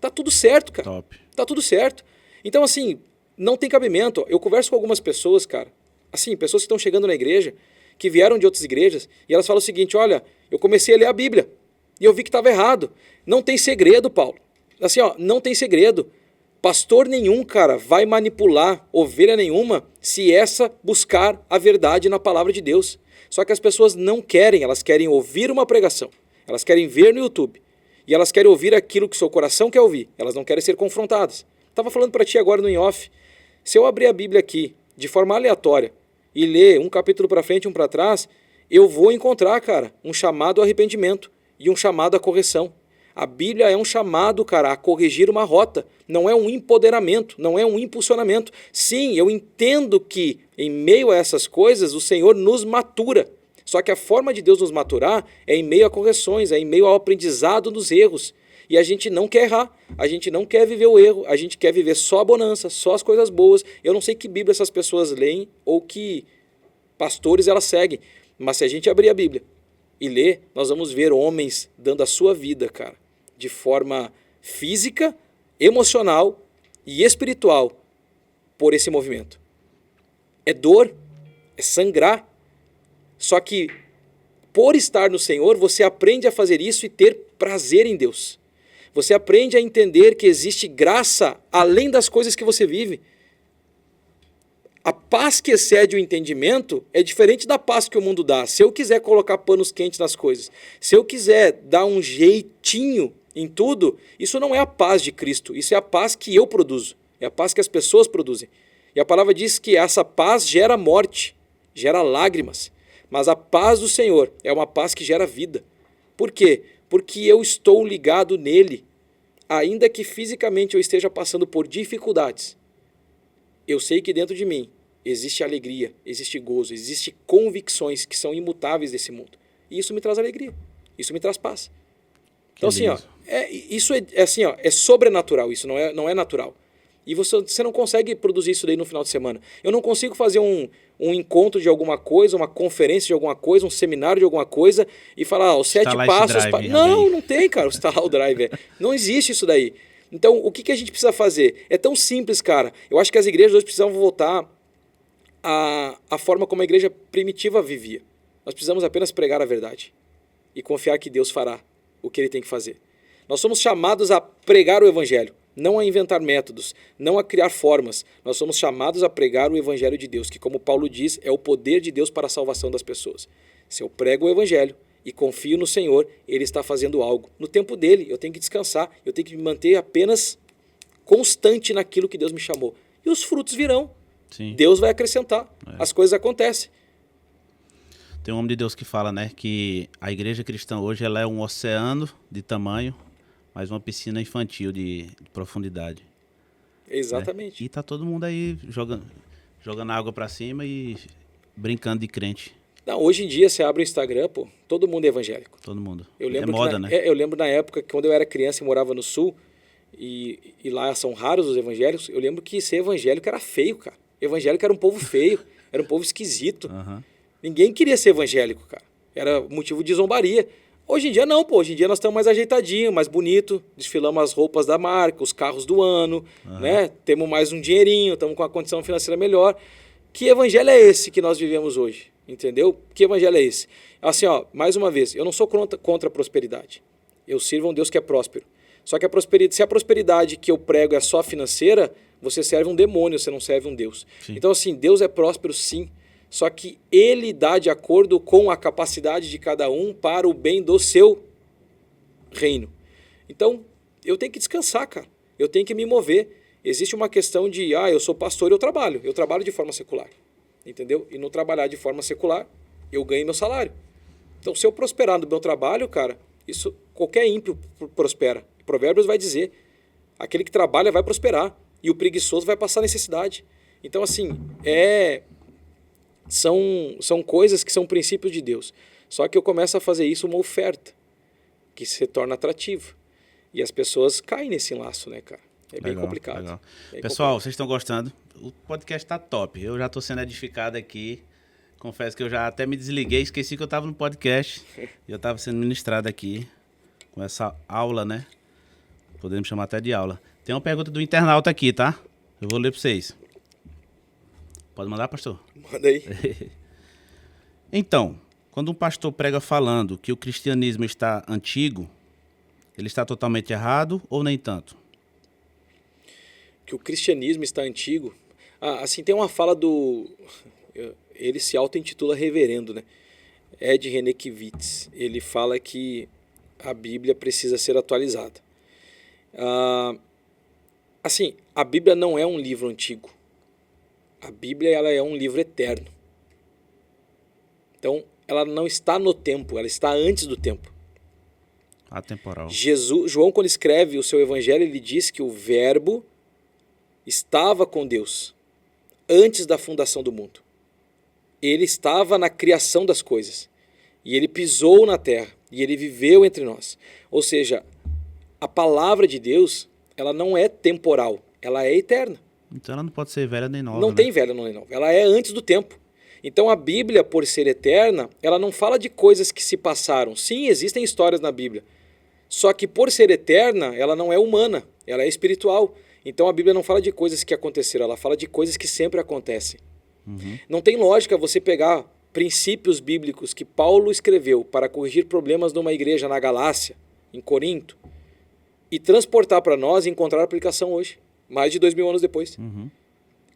Tá tudo certo, cara. Top. Tá tudo certo. Então, assim, não tem cabimento. Eu converso com algumas pessoas, cara, assim, pessoas que estão chegando na igreja, que vieram de outras igrejas, e elas falam o seguinte, olha, eu comecei a ler a Bíblia, e eu vi que estava errado. Não tem segredo, Paulo. Assim, ó, não tem segredo. Pastor nenhum, cara, vai manipular ovelha nenhuma se essa buscar a verdade na palavra de Deus. Só que as pessoas não querem, elas querem ouvir uma pregação, elas querem ver no YouTube, e elas querem ouvir aquilo que seu coração quer ouvir, elas não querem ser confrontadas. Estava falando para ti agora no in-off, se eu abrir a Bíblia aqui, de forma aleatória, e ler um capítulo para frente e um para trás, eu vou encontrar, cara, um chamado ao arrependimento e um chamado à correção. A Bíblia é um chamado, cara, a corrigir uma rota, não é um empoderamento, não é um impulsionamento. Sim, eu entendo que em meio a essas coisas o Senhor nos matura, só que a forma de Deus nos maturar é em meio a correções, é em meio ao aprendizado dos erros. E a gente não quer errar, a gente não quer viver o erro, a gente quer viver só a bonança, só as coisas boas. Eu não sei que Bíblia essas pessoas leem ou que pastores elas seguem, mas se a gente abrir a Bíblia e ler, nós vamos ver homens dando a sua vida, cara, de forma física, emocional e espiritual por esse movimento. É dor, é sangrar, só que por estar no Senhor, você aprende a fazer isso e ter prazer em Deus. Você aprende a entender que existe graça além das coisas que você vive. A paz que excede o entendimento é diferente da paz que o mundo dá. Se eu quiser colocar panos quentes nas coisas, se eu quiser dar um jeitinho em tudo, isso não é a paz de Cristo, isso é a paz que eu produzo, é a paz que as pessoas produzem. E a palavra diz que essa paz gera morte, gera lágrimas, mas a paz do Senhor é uma paz que gera vida. Por quê? Porque eu estou ligado nele, ainda que fisicamente eu esteja passando por dificuldades. Eu sei que dentro de mim existe alegria, existe gozo, existe convicções que são imutáveis desse mundo. E isso me traz alegria, isso me traz paz. Então assim, ó, isso é assim, ó, é sobrenatural, isso não é natural. E você não consegue produzir isso daí no final de semana. Eu não consigo fazer um encontro de alguma coisa, uma conferência de alguma coisa, um seminário de alguma coisa e falar, os 7 passos... Não tem, cara, instalar o drive. Não existe isso daí. Então, o que a gente precisa fazer? É tão simples, cara. Eu acho que as igrejas hoje precisam voltar à forma como a igreja primitiva vivia. Nós precisamos apenas pregar a verdade e confiar que Deus fará o que ele tem que fazer. Nós somos chamados a pregar o evangelho, não a inventar métodos, não a criar formas. Nós somos chamados a pregar o evangelho de Deus, que, como Paulo diz, é o poder de Deus para a salvação das pessoas. Se eu prego o evangelho e confio no Senhor, ele está fazendo algo. No tempo dele, eu tenho que descansar, eu tenho que me manter apenas constante naquilo que Deus me chamou. E os frutos virão. Sim. Deus vai acrescentar. As coisas acontecem. Tem um homem de Deus que fala, né, que a igreja cristã hoje ela é um oceano de tamanho, mas uma piscina infantil de profundidade. Exatamente. Né? E tá todo mundo aí jogando água para cima e brincando de crente. Não, hoje em dia, você abre o Instagram, pô, todo mundo é evangélico. Todo mundo. Eu lembro é moda, né? Eu lembro na época, que quando eu era criança e morava no Sul, e lá são raros os evangélicos, eu lembro que ser evangélico era feio, cara. Evangélico era um povo feio, era um povo esquisito. Aham. Ninguém queria ser evangélico, cara. Era motivo de zombaria. Hoje em dia não, pô. Hoje em dia nós estamos mais ajeitadinhos, mais bonito, desfilamos as roupas da marca, os carros do ano, né? Temos mais um dinheirinho, estamos com a condição financeira melhor. Que evangelho é esse que nós vivemos hoje? Entendeu? Que evangelho é esse? Assim, ó, mais uma vez, eu não sou contra a prosperidade. Eu sirvo a um Deus que é próspero. Só que se a prosperidade que eu prego é só financeira, você serve um demônio, você não serve um Deus. Sim. Então, assim, Deus é próspero sim, só que Ele dá de acordo com a capacidade de cada um para o bem do seu reino. Então, eu tenho que descansar, cara. Eu tenho que me mover. Existe uma questão de, eu sou pastor e eu trabalho de forma secular. Entendeu? E no trabalhar de forma secular, eu ganho meu salário. Então, se eu prosperar no meu trabalho, cara, isso qualquer ímpio prospera. Provérbios vai dizer, aquele que trabalha vai prosperar e o preguiçoso vai passar necessidade. Então, assim, são coisas que são princípios de Deus. Só que eu começo a fazer isso uma oferta, que se torna atrativa. E as pessoas caem nesse laço, né, cara? É bem complicado. Legal. Bem Pessoal, complicado. vocês estão gostando? O podcast tá top. Eu já estou sendo edificado aqui. Confesso que eu já até me desliguei, esqueci que eu estava no podcast. E eu estava sendo ministrado aqui com essa aula, né? Podemos chamar até de aula. Tem uma pergunta do internauta aqui, tá? Eu vou ler para vocês. Pode mandar, pastor? Manda aí. Então, quando um pastor prega falando que o cristianismo está antigo, ele está totalmente errado ou nem tanto? Que o cristianismo está antigo. Assim, tem uma fala do... Ele se auto-intitula reverendo, né? Ed Renekiewicz. Ele fala que a Bíblia precisa ser atualizada. Assim, a Bíblia não é um livro antigo. A Bíblia ela é um livro eterno. Então, ela não está no tempo, ela está antes do tempo. Atemporal. João, quando escreve o seu evangelho, ele diz que o Verbo estava com Deus antes da fundação do mundo. Ele estava na criação das coisas. E ele pisou na terra. E ele viveu entre nós. Ou seja, a palavra de Deus, ela não é temporal. Ela é eterna. Então ela não pode ser velha nem nova. Não tem velha nem nova. Ela é antes do tempo. Então a Bíblia, por ser eterna, ela não fala de coisas que se passaram. Sim, existem histórias na Bíblia. Só que por ser eterna, ela não é humana. Ela é espiritual. Então a Bíblia não fala de coisas que aconteceram. Ela fala de coisas que sempre acontecem. Não tem lógica você pegar princípios bíblicos que Paulo escreveu para corrigir problemas numa igreja na Galácia, em Corinto, e transportar para nós e encontrar aplicação hoje, mais de 2000 anos depois.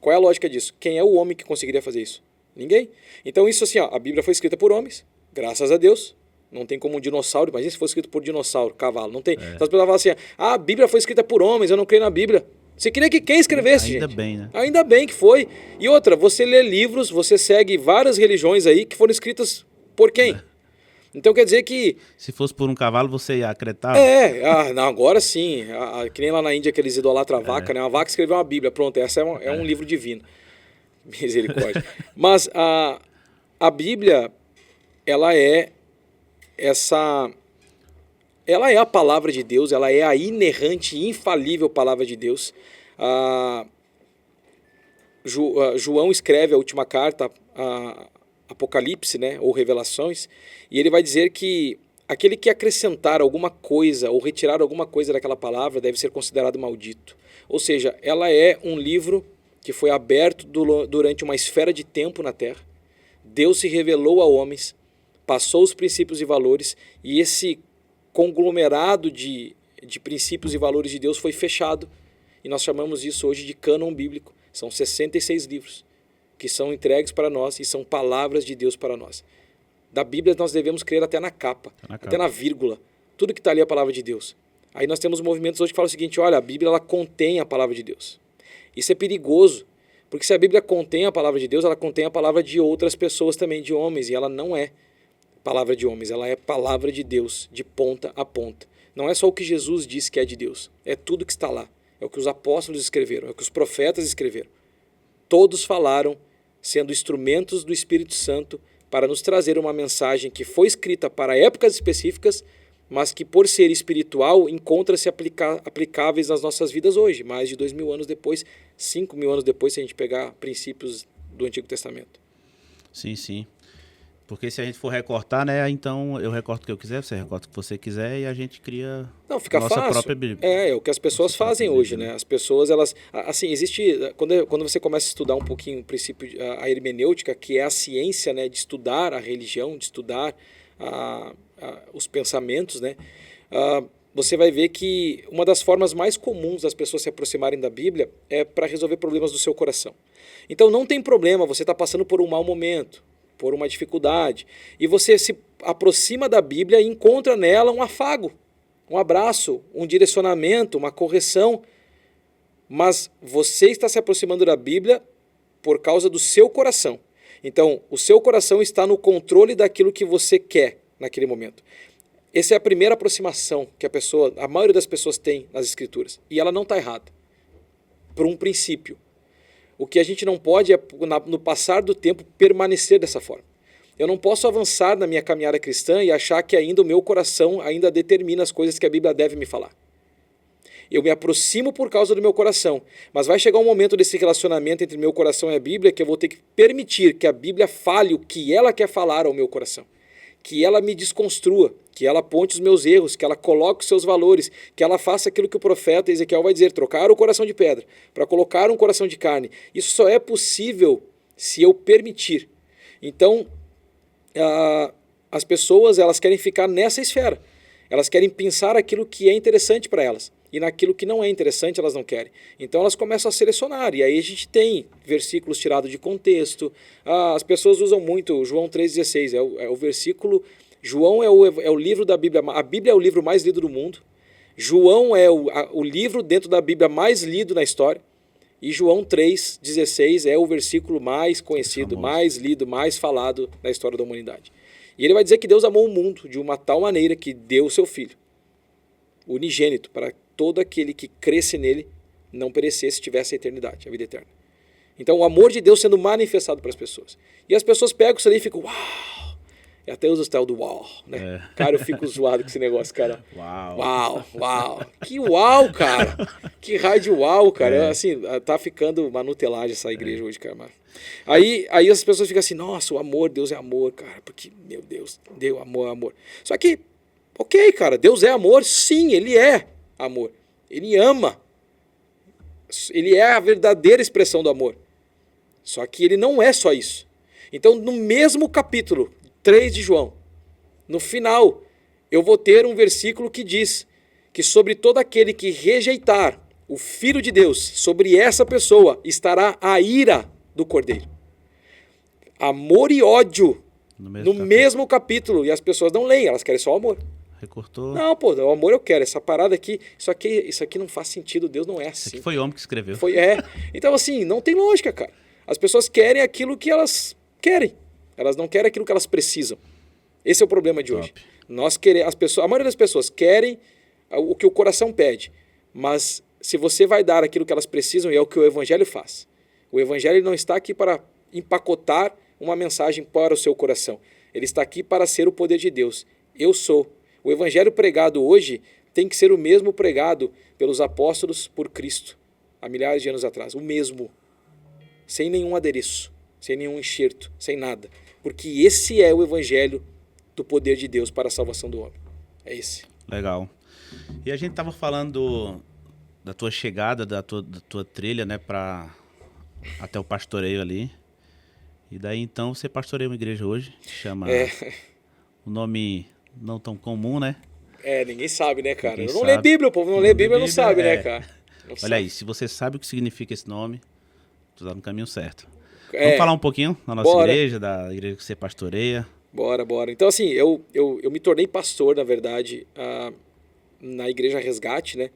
Qual é a lógica disso? Quem é o homem que conseguiria fazer isso? Ninguém. Então isso assim, a Bíblia foi escrita por homens, graças a Deus. Não tem como um dinossauro, imagina se fosse escrito por dinossauro, cavalo, não tem. Então as pessoas falam assim, a Bíblia foi escrita por homens, eu não creio na Bíblia. Você queria que quem escrevesse, Ainda gente? bem, né? Ainda bem que foi. E outra, você lê livros, você segue várias religiões aí que foram escritas por quem? Então quer dizer que... Se fosse por um cavalo, você ia acreditar? Não, agora sim. Que nem lá na Índia que eles idolatram a vaca, né? A vaca escreveu uma Bíblia, pronto, essa é um livro divino. Misericórdia. Mas a Bíblia, ela é a palavra de Deus, ela é a inerrante e infalível palavra de Deus. João escreve a última carta, Apocalipse, né, ou Revelações, e ele vai dizer que aquele que acrescentar alguma coisa ou retirar alguma coisa daquela palavra deve ser considerado maldito. Ou seja, ela é um livro que foi aberto durante uma esfera de tempo na Terra. Deus se revelou a homens, passou os princípios e valores, e esse conglomerado de princípios e valores de Deus foi fechado. E nós chamamos isso hoje de cânon bíblico. São 66 livros que são entregues para nós e são palavras de Deus para nós. Da Bíblia nós devemos crer até na capa, até na vírgula. Tudo que está ali é a palavra de Deus. Aí nós temos movimentos hoje que falam o seguinte, olha, a Bíblia ela contém a palavra de Deus. Isso é perigoso, porque se a Bíblia contém a palavra de Deus, ela contém a palavra de outras pessoas também, de homens, e ela não é palavra de homens, ela é palavra de Deus, de ponta a ponta. Não é só o que Jesus disse que é de Deus, é tudo que está lá. É o que os apóstolos escreveram, é o que os profetas escreveram. Todos falaram, sendo instrumentos do Espírito Santo para nos trazer uma mensagem que foi escrita para épocas específicas, mas que por ser espiritual encontra-se aplicáveis nas nossas vidas hoje, mais de 2.000 anos depois, 5.000 anos depois, se a gente pegar princípios do Antigo Testamento. Sim, sim. Porque se a gente for recortar, né, então eu recorto o que eu quiser, você recorta o que você quiser e a gente cria fica nossa fácil. própria Bíblia. É o que as pessoas fazem hoje, né? As pessoas, elas... Assim, existe... Quando você começa a estudar um pouquinho o princípio, a hermenêutica, que é a ciência, né, de estudar a religião, de estudar os pensamentos, né? Você vai ver que uma das formas mais comuns das pessoas se aproximarem da Bíblia é para resolver problemas do seu coração. Então não tem problema, você está passando por um mau momento, por uma dificuldade, e você se aproxima da Bíblia e encontra nela um afago, um abraço, um direcionamento, uma correção, mas você está se aproximando da Bíblia por causa do seu coração. Então, o seu coração está no controle daquilo que você quer naquele momento. Essa é a primeira aproximação que a maioria das pessoas tem nas Escrituras, e ela não está errada, por um princípio. O que a gente não pode é, no passar do tempo, permanecer dessa forma. Eu não posso avançar na minha caminhada cristã e achar que ainda o meu coração ainda determina as coisas que a Bíblia deve me falar. Eu me aproximo por causa do meu coração, mas vai chegar um momento desse relacionamento entre meu coração e a Bíblia que eu vou ter que permitir que a Bíblia fale o que ela quer falar ao meu coração. Que ela me desconstrua, que ela aponte os meus erros, que ela coloque os seus valores, que ela faça aquilo que o profeta Ezequiel vai dizer, trocar o coração de pedra para colocar um coração de carne. Isso só é possível se eu permitir. Então, as pessoas, elas querem ficar nessa esfera. Elas querem pensar aquilo que é interessante para elas. E naquilo que não é interessante, elas não querem. Então elas começam a selecionar. E aí a gente tem versículos tirados de contexto. As pessoas usam muito João 3,16. É o versículo... João é o livro da Bíblia. A Bíblia é o livro mais lido do mundo. João é o livro dentro da Bíblia mais lido na história. E João 3,16 é o versículo mais conhecido, mais lido, mais falado na história da humanidade. E ele vai dizer que Deus amou o mundo de uma tal maneira que deu o seu Filho, unigênito, para todo aquele que cresce nele não perecesse, tivesse a eternidade, a vida eterna. Então o amor de Deus sendo manifestado para as pessoas. E as pessoas pegam isso ali e ficam, uau! E até usa o style do uau, né? É. Cara, eu fico zoado com esse negócio, cara. Uau! Uau, uau! Que uau, cara! Que raio de uau, cara! É. Assim, tá ficando uma nutelagem essa igreja hoje, cara. Aí as pessoas ficam assim, nossa, o amor, Deus é amor, cara. Porque, meu Deus, Deus, amor, amor. Só que, ok, cara, Deus é amor, sim, Ele é amor. Ele ama. Ele é a verdadeira expressão do amor. Só que Ele não é só isso. Então, no mesmo capítulo 3 de João, no final, eu vou ter um versículo que diz que sobre todo aquele que rejeitar o Filho de Deus, sobre essa pessoa estará a ira do Cordeiro. Amor e ódio no mesmo capítulo. E as pessoas não leem, elas querem só o amor. Recortou. Não, pô, o amor eu quero. Essa parada aqui, isso aqui não faz sentido. Deus não é assim. Isso aqui foi homem que escreveu. Então, assim, não tem lógica, cara. As pessoas querem aquilo que elas querem. Elas não querem aquilo que elas precisam. Esse é o problema de hoje. A maioria das pessoas querem o que o coração pede. Mas se você vai dar aquilo que elas precisam, é o que o Evangelho faz. O Evangelho não está aqui para empacotar uma mensagem para o seu coração. Ele está aqui para ser o poder de Deus. Eu sou. O Evangelho pregado hoje tem que ser o mesmo pregado pelos apóstolos por Cristo, há milhares de anos atrás. O mesmo. Sem nenhum adereço, sem nenhum enxerto, sem nada. Porque esse é o Evangelho do poder de Deus para a salvação do homem. É esse. Legal. E a gente estava falando da tua chegada, da tua trilha, né, até o pastoreio ali. E daí então você pastoreia uma igreja hoje, que chama um nome não tão comum, né? Ninguém sabe, né, cara? Eu não leio Bíblia, o povo não lê Bíblia, não sabe, né, cara? Olha aí, se você sabe o que significa esse nome, tu tá no caminho certo. Vamos falar um pouquinho da nossa igreja, da igreja que você pastoreia. Bora. Então, assim, eu me tornei pastor, na verdade, na Igreja Resgate, né?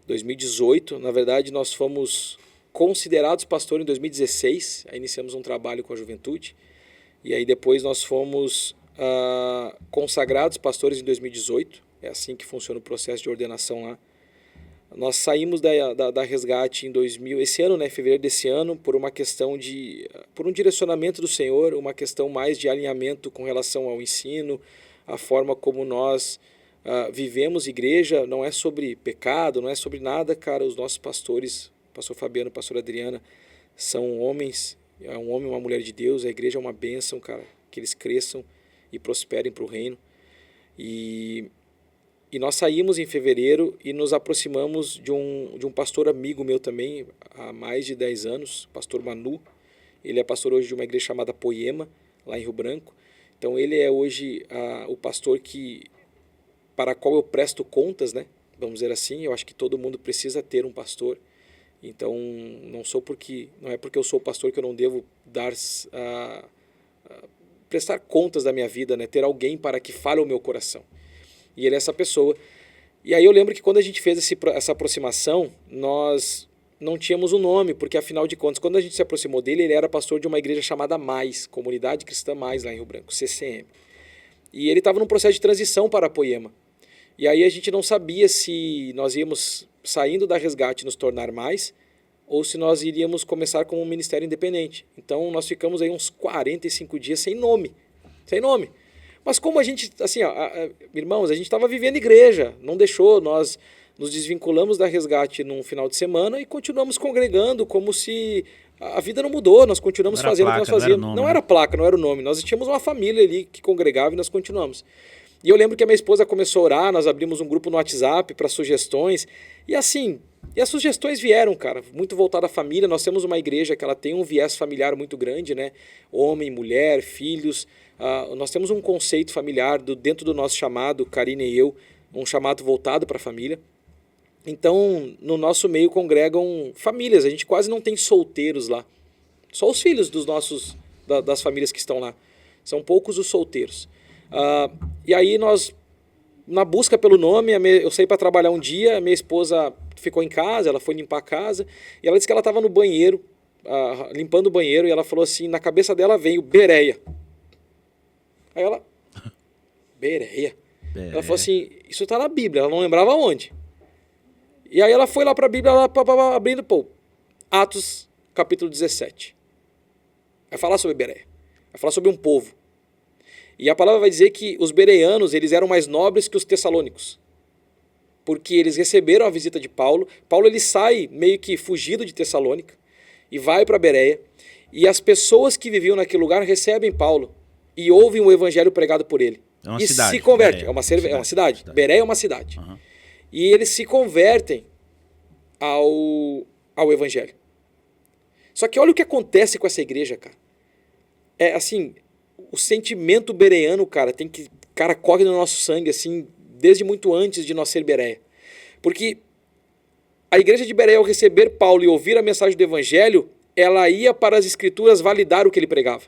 2018. Na verdade, nós fomos considerados pastor em 2016. Aí iniciamos um trabalho com a juventude. E aí depois nós fomos consagrados pastores em 2018. É assim que funciona o processo de ordenação lá. Nós saímos da Resgate em esse ano, né, fevereiro desse ano, por uma questão por um direcionamento do Senhor, uma questão mais de alinhamento com relação ao ensino, a forma como nós vivemos igreja. Não é sobre pecado, não é sobre nada, cara. Os nossos pastores, pastor Fabiano, pastor Adriana, são homens, é um homem e uma mulher de Deus. A igreja é uma bênção, cara, que eles cresçam e prosperem para o reino. E nós saímos em fevereiro e nos aproximamos de um pastor amigo meu também, há mais de 10 anos, pastor Manu. Ele é pastor hoje de uma igreja chamada Poema, lá em Rio Branco. Então ele é hoje o pastor para qual eu presto contas, né? Vamos dizer assim. Eu acho que todo mundo precisa ter um pastor. Então não é porque eu sou pastor que eu não devo prestar contas da minha vida, né? Ter alguém para que fale o meu coração. E ele é essa pessoa. E aí eu lembro que quando a gente fez essa aproximação, nós não tínhamos um nome, porque afinal de contas, quando a gente se aproximou dele, ele era pastor de uma igreja chamada Mais, Comunidade Cristã Mais, lá em Rio Branco, CCM. E ele estava num processo de transição para a Poema. E aí a gente não sabia se nós íamos, saindo da Resgate, nos tornar Mais, ou se nós iríamos começar como um ministério independente. Então nós ficamos aí uns 45 dias sem nome. Mas como a gente, assim, irmãos, a gente estava vivendo igreja, não deixou, nós nos desvinculamos da Resgate num final de semana e continuamos congregando como se a vida não mudou, nós continuamos fazendo o que nós fazíamos. Não era placa, não era o nome, nós tínhamos uma família ali que congregava e nós continuamos. E eu lembro que a minha esposa começou a orar, nós abrimos um grupo no WhatsApp para sugestões, e assim, as sugestões vieram, cara, muito voltada à família. Nós temos uma igreja que ela tem um viés familiar muito grande, né? Homem, mulher, filhos. Nós temos um conceito familiar dentro do nosso chamado, Karine e eu, um chamado voltado para a família. Então, no nosso meio congregam famílias, a gente quase não tem solteiros lá. Só os filhos das famílias que estão lá. São poucos os solteiros. E aí nós, na busca pelo nome, eu saí para trabalhar um dia, a minha esposa ficou em casa, ela foi limpar a casa, e ela disse que ela estava no banheiro, limpando o banheiro, e ela falou assim, na cabeça dela veio Bereia. Aí ela, Bereia. Ela falou assim, isso está na Bíblia, ela não lembrava onde. E aí ela foi lá para a Bíblia, abrindo, Atos capítulo 17. Vai falar sobre Bereia, vai falar sobre um povo. E a palavra vai dizer que os bereanos, eles eram mais nobres que os tessalônicos. Porque eles receberam a visita de Paulo. Paulo ele sai meio que fugido de Tessalônica e vai para Bereia. E as pessoas que viviam naquele lugar recebem Paulo e ouvem o evangelho pregado por ele. É uma e cidade. Se convertem. Bereia. É uma cidade. Bereia é uma cidade. Uhum. E eles se convertem ao evangelho. Só que olha o que acontece com essa igreja, cara. É assim, o sentimento bereano, cara, corre no nosso sangue, assim, desde muito antes de nós ser Bereia. Porque a igreja de Bereia, ao receber Paulo e ouvir a mensagem do evangelho, ela ia para as escrituras validar o que ele pregava.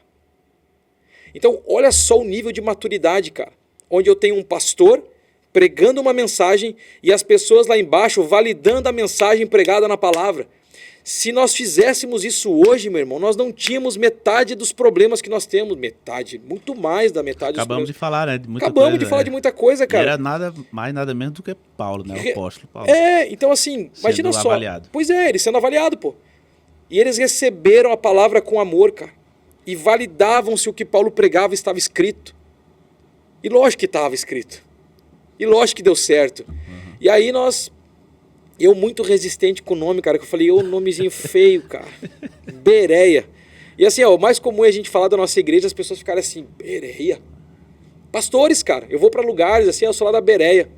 Então, olha só o nível de maturidade, cara. Onde eu tenho um pastor pregando uma mensagem e as pessoas lá embaixo validando a mensagem pregada na palavra. Se nós fizéssemos isso hoje, meu irmão, nós não tínhamos metade dos problemas que nós temos. Metade, muito mais da metade dos problemas. Acabamos de falar, né? Acabamos de falar de muita coisa, cara. E era nada mais, nada menos do que Paulo, né? O apóstolo Paulo. Então assim, imagina só. Avaliado. Pois é, ele sendo avaliado, pô. E eles receberam a palavra com amor, cara. E validavam se o que Paulo pregava estava escrito. E lógico que estava escrito. E lógico que deu certo. Uhum. E aí eu muito resistente com o nome, cara, que eu falei, nomezinho feio, cara. Bereia. E assim, o mais comum é a gente falar da nossa igreja, as pessoas ficarem assim, Bereia. Pastores, cara, eu vou pra lugares assim, eu sou lá da Bereia.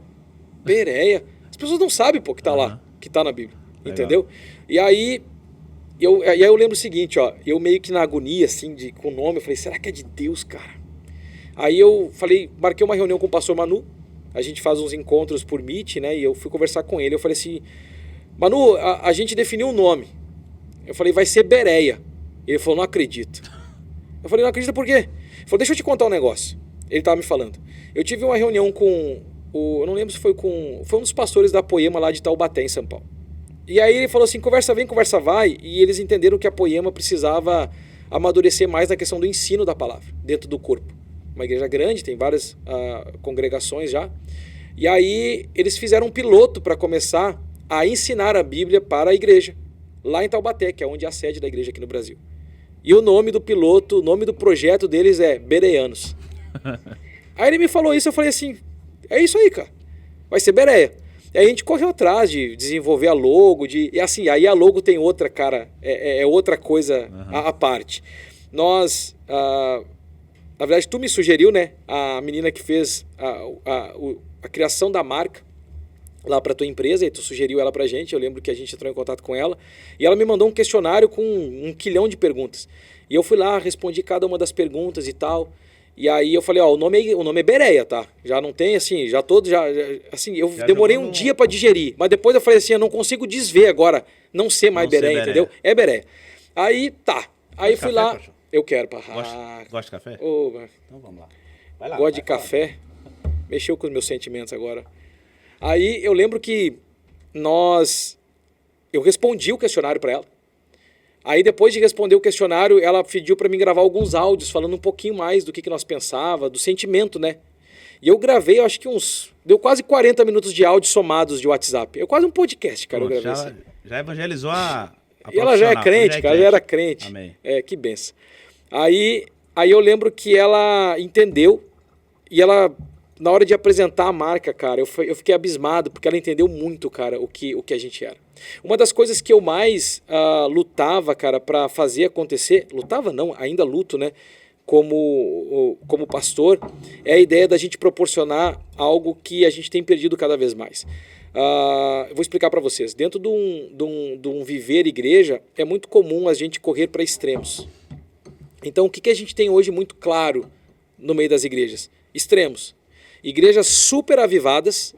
Bereia. As pessoas não sabem, pô, que tá lá, que tá na Bíblia. Legal. Entendeu? E aí eu lembro o seguinte, eu meio que na agonia, assim, com o nome, eu falei, será que é de Deus, cara? Aí eu marquei uma reunião com o pastor Manu. A gente faz uns encontros por Meet, né? E eu fui conversar com ele. Eu falei assim, Manu, a gente definiu um nome. Eu falei, vai ser Bereia. Ele falou, não acredito. Eu falei, não acredito por quê? Ele falou, deixa eu te contar um negócio. Ele estava me falando. Eu tive uma reunião com eu não lembro se foi um dos pastores da Poema lá de Taubaté, em São Paulo. E aí ele falou assim, conversa vem, conversa vai. E eles entenderam que a Poema precisava amadurecer mais na questão do ensino da palavra, dentro do corpo. Uma igreja grande, tem várias congregações já. E aí eles fizeram um piloto para começar a ensinar a Bíblia para a igreja, lá em Taubaté, que é onde é a sede da igreja aqui no Brasil. E o nome do piloto, o nome do projeto deles é Bereanos. Aí ele me falou isso, eu falei assim, é isso aí, cara, vai ser Bereia. E aí a gente correu atrás de desenvolver a logo, e assim, aí a logo tem outra, cara, é outra coisa à parte. Nós, na verdade, tu me sugeriu, né, a menina que fez a criação da marca lá para tua empresa, e tu sugeriu ela pra gente, eu lembro que a gente entrou em contato com ela, e ela me mandou um questionário com 1 quilhão de perguntas. E eu fui lá, respondi cada uma das perguntas e tal, e aí eu falei, ó, o nome é Bereia, tá? Já não tem, assim, assim, eu demorei um dia para digerir, mas depois eu falei assim, eu não consigo desver agora, não ser mais Bereia, entendeu? É Bereia. Aí, tá, aí fui lá, eu quero, Gosta de café? Então vamos lá. Vai lá. Gosto de café, mexeu com os meus sentimentos agora. Aí eu lembro que eu respondi o questionário para ela. Aí depois de responder o questionário, ela pediu para mim gravar alguns áudios falando um pouquinho mais do que nós pensava, do sentimento, né? E eu gravei, acho que deu quase 40 minutos de áudio somados de WhatsApp. É quase um podcast, cara. Pronto, eu gravei assim. Já evangelizou a e ela já é crente, cara, já era crente. Amém. Que benção. Aí eu lembro que ela entendeu e ela, na hora de apresentar a marca, cara, eu fiquei abismado, porque ela entendeu muito, cara, o que a gente era. Uma das coisas que eu mais lutava, cara, para fazer acontecer, lutava não, ainda luto, né, como pastor, é a ideia da gente proporcionar algo que a gente tem perdido cada vez mais. Eu vou explicar para vocês. Dentro de um viver igreja, é muito comum a gente correr para extremos. Então, o que a gente tem hoje muito claro no meio das igrejas? Extremos. Igrejas super avivadas,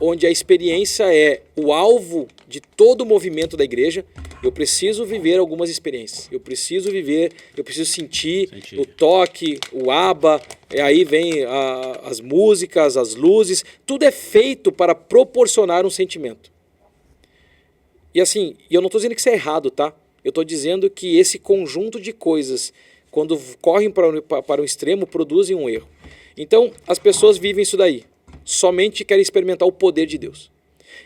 onde a experiência é o alvo de todo o movimento da igreja. Eu preciso viver algumas experiências. Eu preciso sentir o toque, o aba, e aí vem as músicas, as luzes. Tudo é feito para proporcionar um sentimento. E assim, eu não estou dizendo que isso é errado, tá? Eu estou dizendo que esse conjunto de coisas, quando correm para um extremo, produzem um erro. Então, as pessoas vivem isso daí. Somente querem experimentar o poder de Deus.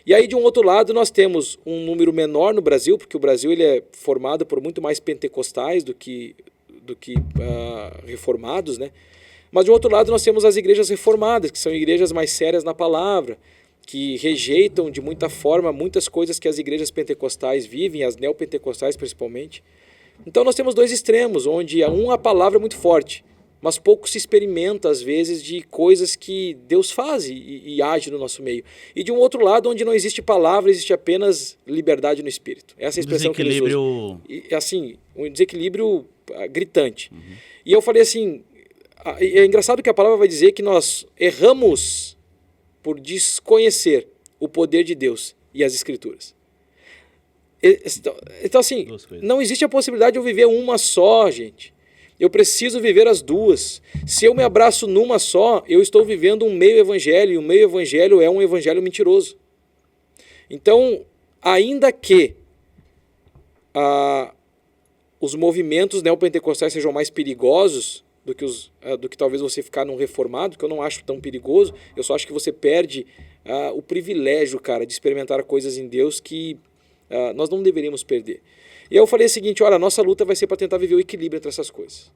E aí, de um outro lado, nós temos um número menor no Brasil, porque o Brasil ele é formado por muito mais pentecostais do que reformados, né? Mas, de um outro lado, nós temos as igrejas reformadas, que são igrejas mais sérias na palavra, que rejeitam de muita forma muitas coisas que as igrejas pentecostais vivem, as neopentecostais principalmente. Então, nós temos dois extremos, onde a palavra é muito forte, mas pouco se experimenta, às vezes, de coisas que Deus faz e age no nosso meio. E de um outro lado, onde não existe palavra, existe apenas liberdade no espírito. Essa é a expressão que eles usam. E, assim, um desequilíbrio gritante. Uhum. E eu falei assim, é engraçado que a palavra vai dizer que nós erramos por desconhecer o poder de Deus e as Escrituras. Então, assim, não existe a possibilidade de eu viver uma só, gente. Eu preciso viver as duas. Se eu me abraço numa só, eu estou vivendo um meio evangelho, e o meio evangelho é um evangelho mentiroso. Então, ainda que os movimentos neopentecostais sejam mais perigosos do que talvez você ficar num reformado, que eu não acho tão perigoso, eu só acho que você perde o privilégio, cara, de experimentar coisas em Deus que nós não deveríamos perder. E eu falei o seguinte, olha, a nossa luta vai ser para tentar viver o equilíbrio entre essas coisas.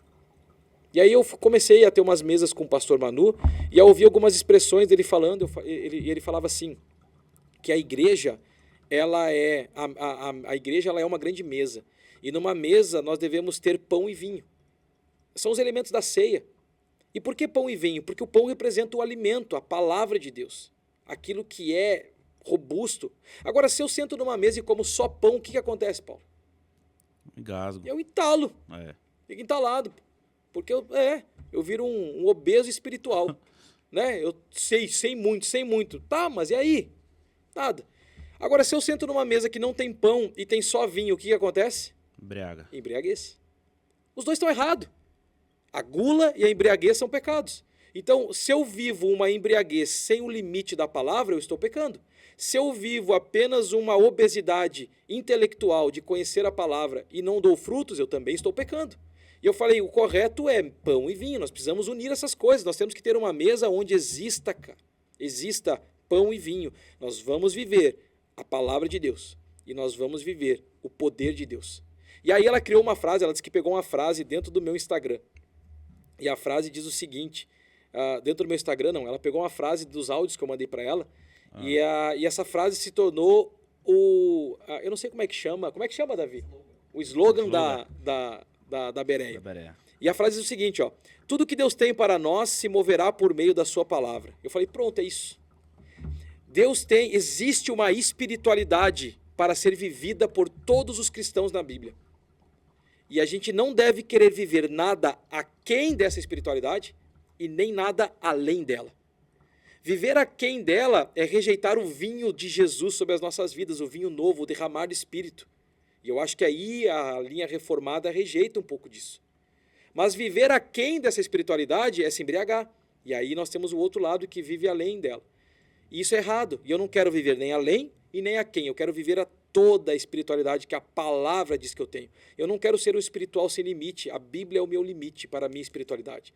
E aí eu comecei a ter umas mesas com o pastor Manu e a ouvir algumas expressões dele falando, ele falava assim, que a igreja, a igreja ela é uma grande mesa. E numa mesa nós devemos ter pão e vinho. São os elementos da ceia. E por que pão e vinho? Porque o pão representa o alimento, a palavra de Deus. Aquilo que é robusto. Agora, se eu sento numa mesa e como só pão, o que acontece, Paulo? Engasgo. Eu entalo. Fico entalado. Porque eu viro um obeso espiritual. Né? Eu sei muito. Tá, mas e aí? Nada. Agora, se eu sento numa mesa que não tem pão e tem só vinho, o que acontece? Embriaguez. Os dois estão errados. A gula e a embriaguez são pecados. Então, se eu vivo uma embriaguez sem o limite da palavra, eu estou pecando. Se eu vivo apenas uma obesidade intelectual de conhecer a palavra e não dou frutos, eu também estou pecando. E eu falei, o correto é pão e vinho, nós precisamos unir essas coisas, nós temos que ter uma mesa onde exista pão e vinho. Nós vamos viver a palavra de Deus. E nós vamos viver o poder de Deus. E aí ela criou uma frase, ela disse que pegou uma frase dentro do meu Instagram. E a frase diz o seguinte, dentro do meu Instagram não, ela pegou uma frase dos áudios que eu mandei para ela, e essa frase se tornou eu não sei como é que chama, Davi? O slogan da Bereia. E a frase diz o seguinte, ó, tudo que Deus tem para nós se moverá por meio da sua palavra. Eu falei, pronto, é isso. Existe uma espiritualidade para ser vivida por todos os cristãos na Bíblia. E a gente não deve querer viver nada aquém dessa espiritualidade e nem nada além dela. Viver aquém dela é rejeitar o vinho de Jesus sobre as nossas vidas, o vinho novo, o derramar do Espírito. E eu acho que aí a linha reformada rejeita um pouco disso. Mas viver aquém dessa espiritualidade é se embriagar. E aí nós temos o outro lado que vive além dela. E isso é errado. E eu não quero viver nem além e nem aquém. Eu quero viver toda a espiritualidade que a palavra diz que eu tenho. Eu não quero ser um espiritual sem limite. A Bíblia é o meu limite para a minha espiritualidade.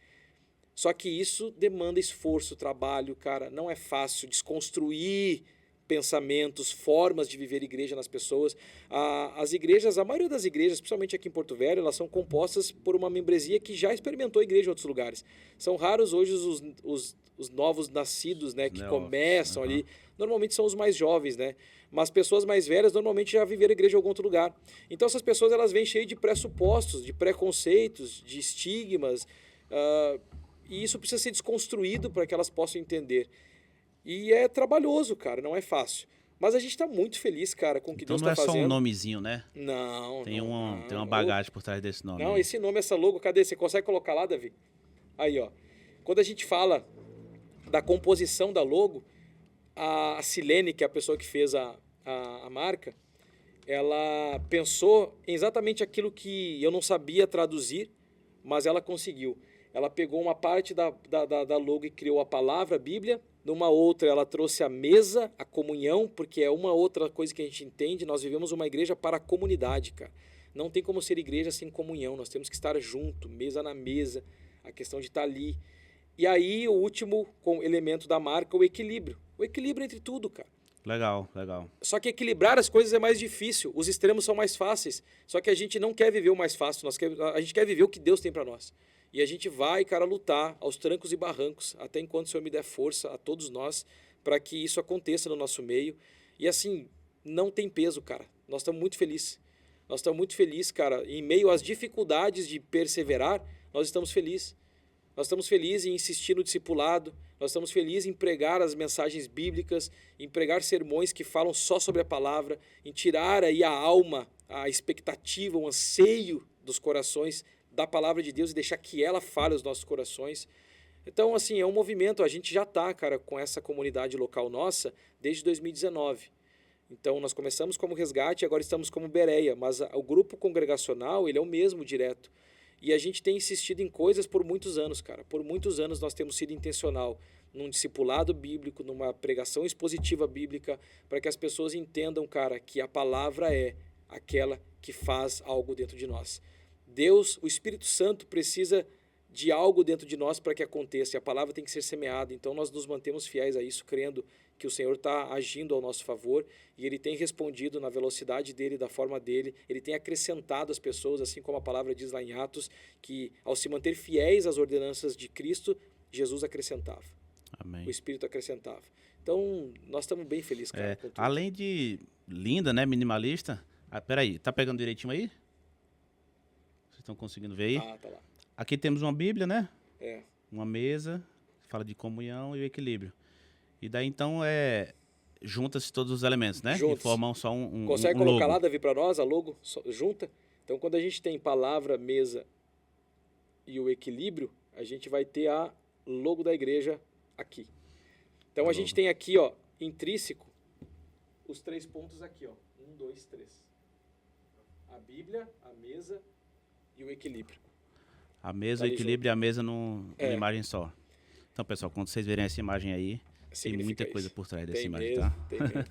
Só que isso demanda esforço, trabalho, cara. Não é fácil desconstruir pensamentos, formas de viver igreja nas pessoas. As igrejas, a maioria das igrejas, principalmente aqui em Porto Velho, elas são compostas por uma membresia que já experimentou igreja em outros lugares. São raros hoje os novos nascidos, né, que começam ali. Normalmente são os mais jovens, né? Mas pessoas mais velhas normalmente já viveram igreja em algum outro lugar. Então essas pessoas elas vêm cheias de pressupostos, de preconceitos, de estigmas, e isso precisa ser desconstruído para que elas possam entender. E é trabalhoso, cara, não é fácil. Mas a gente está muito feliz, cara, com o que Deus está fazendo. Então não é só um nomezinho, né? Não. Tem uma bagagem por trás desse nome. Não, aí. Esse nome, essa logo, cadê? Você consegue colocar lá, Davi? Aí, ó. Quando a gente fala da composição da logo, a Silene, que é a pessoa que fez a marca, ela pensou em exatamente aquilo que eu não sabia traduzir, mas ela conseguiu. Ela pegou uma parte da logo e criou a palavra, a Bíblia. Numa outra, ela trouxe a mesa, a comunhão, porque é uma outra coisa que a gente entende. Nós vivemos uma igreja para a comunidade, cara. Não tem como ser igreja sem comunhão. Nós temos que estar junto, mesa na mesa, a questão de estar ali. E aí, o último elemento da marca, o equilíbrio. O equilíbrio entre tudo, cara. Legal. Só que equilibrar as coisas é mais difícil. Os extremos são mais fáceis. Só que a gente não quer viver o mais fácil. A gente quer viver o que Deus tem para nós. E a gente vai, cara, lutar aos trancos e barrancos, até enquanto o Senhor me der força a todos nós, para que isso aconteça no nosso meio. E assim, não tem peso, cara. Nós estamos muito felizes. Nós estamos muito felizes, cara. Em meio às dificuldades de perseverar, nós estamos felizes. Nós estamos felizes em insistir no discipulado, nós estamos felizes em pregar as mensagens bíblicas, em pregar sermões que falam só sobre a palavra, em tirar aí a alma, a expectativa, o anseio dos corações da palavra de Deus e deixar que ela fale aos nossos corações. Então, assim, é um movimento, a gente já está, cara, com essa comunidade local nossa desde 2019. Então, nós começamos como Resgate e agora estamos como Bereia, mas o grupo congregacional, ele é o mesmo direto. E a gente tem insistido em coisas por muitos anos, cara. Por muitos anos nós temos sido intencional num discipulado bíblico, numa pregação expositiva bíblica, para que as pessoas entendam, cara, que a palavra é aquela que faz algo dentro de nós. Deus, o Espírito Santo, precisa de algo dentro de nós para que aconteça. E a palavra tem que ser semeada. Então nós nos mantemos fiéis a isso, crendo que o Senhor está agindo ao nosso favor e Ele tem respondido na velocidade dEle, da forma dEle. Ele tem acrescentado as pessoas, assim como a palavra diz lá em Atos, que ao se manter fiéis às ordenanças de Cristo, Jesus acrescentava. Amém. O Espírito acrescentava. Então nós estamos bem felizes, cara. Com tudo. Além de linda, né, minimalista. Peraí, tá pegando direitinho aí? Vocês estão conseguindo ver aí? Tá lá. Aqui temos uma Bíblia, né? Uma mesa, fala de comunhão e o equilíbrio. E daí então junta-se todos os elementos, né? Juntos. E formam só um Consegue um colocar logo. lá, Davi, para nós, a logo junta? Então, quando a gente tem palavra, mesa e o equilíbrio, a gente vai ter a logo da igreja aqui. Então, a gente tem aqui, ó, intrínseco, os 3 pontos aqui, ó. 1, 2, 3. A Bíblia, a mesa e o equilíbrio. A mesa, o equilíbrio e a mesa numa imagem só. Então, pessoal, quando vocês verem essa imagem aí, tem muita coisa por trás dessa imagem, mesmo, tá? Tem mesmo.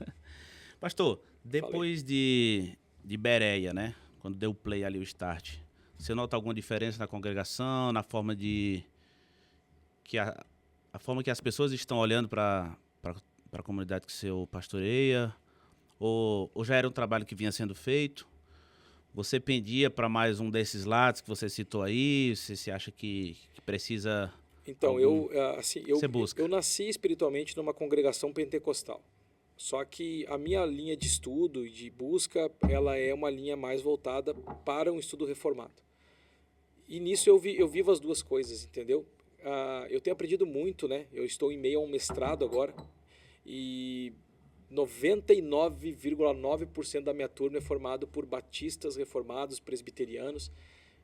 Pastor, depois de Bereia, né? Quando deu o play ali, o start, você nota alguma diferença na congregação, na forma a forma que as pessoas estão olhando para a comunidade que o senhor pastoreia? Ou já era um trabalho que vinha sendo feito? Você pendia para mais um desses lados que você citou aí? Você acha que precisa... Então, Você busca? eu nasci espiritualmente numa congregação pentecostal. Só que a minha linha de estudo e de busca, ela é uma linha mais voltada para um estudo reformado. E nisso eu vivo as duas coisas, entendeu? Eu tenho aprendido muito, né? Eu estou em meio a um mestrado agora e 99,9% da minha turma é formado por batistas, reformados, presbiterianos.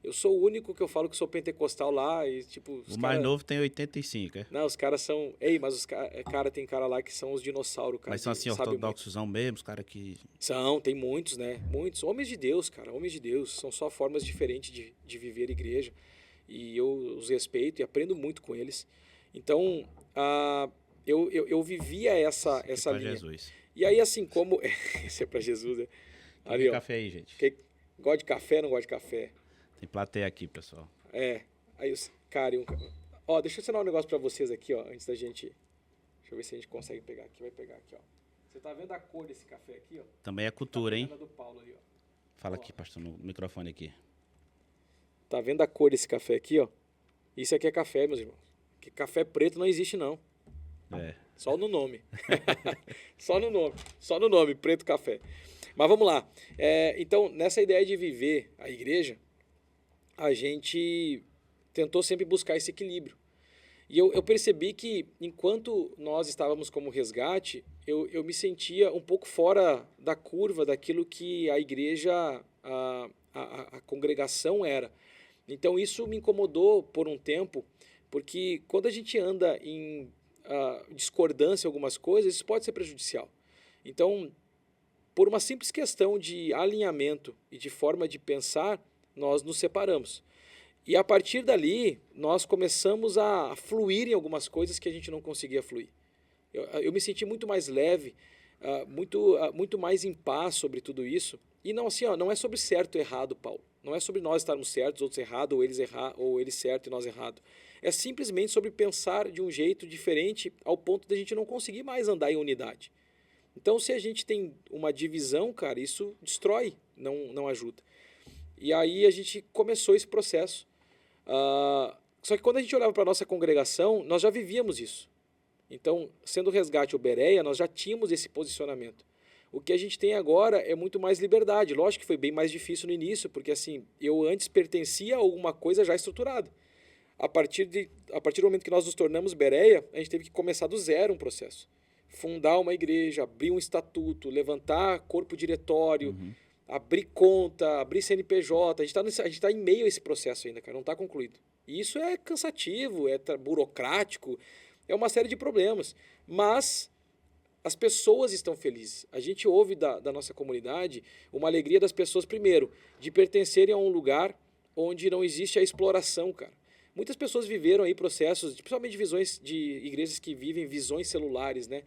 Eu sou o único que eu falo que sou pentecostal lá e tipo... O mais novo tem 85, é? Não, os caras são... Ei, mas tem cara lá que são os dinossauros, cara. Mas são assim, ortodoxosão mesmo, os caras que... Tem muitos, né? Muitos. Homens de Deus, cara, homens de Deus. São só formas diferentes de viver a igreja. E eu os respeito e aprendo muito com eles. Então, eu vivia essa linha. Jesus. E aí, assim, como... Isso é pra Jesus, né? Ali, ó. Café aí, gente. Gosta de café, não gosta de café? Tem plateia aqui, pessoal. Aí os cara, ó, deixa eu ensinar um negócio pra vocês aqui, ó, antes da gente... Deixa eu ver se a gente consegue pegar aqui. Vai pegar aqui, ó. Você tá vendo a cor desse café aqui, ó? Também é cultura, hein? Do Paulo ali, ó. Fala aqui, pastor, no microfone aqui. Tá vendo a cor desse café aqui, ó? Isso aqui é café, meus irmãos. Que café preto não existe, não. Só no nome. Só no nome, preto café. Mas vamos lá. Então, nessa ideia de viver a igreja, a gente tentou sempre buscar esse equilíbrio. E eu percebi que, enquanto nós estávamos como resgate, eu me sentia um pouco fora da curva daquilo que a igreja, a congregação era. Então, isso me incomodou por um tempo, porque quando a gente anda em discordância em algumas coisas, isso pode ser prejudicial. Então, por uma simples questão de alinhamento e de forma de pensar, nós nos separamos. E a partir dali, nós começamos a fluir em algumas coisas que a gente não conseguia fluir. Eu me senti muito mais leve, muito mais em paz sobre tudo isso. E não, assim, não é sobre certo e errado, Paulo. Não é sobre nós estarmos certos, outros errados, ou eles certo e nós errado. É simplesmente sobre pensar de um jeito diferente ao ponto de a gente não conseguir mais andar em unidade. Então, se a gente tem uma divisão, cara, isso destrói, não ajuda. E aí a gente começou esse processo. Só que quando a gente olhava para a nossa congregação, nós já vivíamos isso. Então, sendo Resgate ou Bereia, nós já tínhamos esse posicionamento. O que a gente tem agora é muito mais liberdade. Lógico que foi bem mais difícil no início, porque assim, eu antes pertencia a alguma coisa já estruturada. A partir do momento que nós nos tornamos Bereia, a gente teve que começar do zero um processo. Fundar uma igreja, abrir um estatuto, levantar corpo diretório, abrir conta, abrir CNPJ. A gente tá em meio a esse processo ainda, cara, não está concluído. E isso é cansativo, é burocrático, é uma série de problemas. Mas as pessoas estão felizes. A gente ouve da nossa comunidade uma alegria das pessoas, primeiro, de pertencerem a um lugar onde não existe a exploração, cara. Muitas pessoas viveram aí processos, principalmente visões de igrejas que vivem visões celulares, né?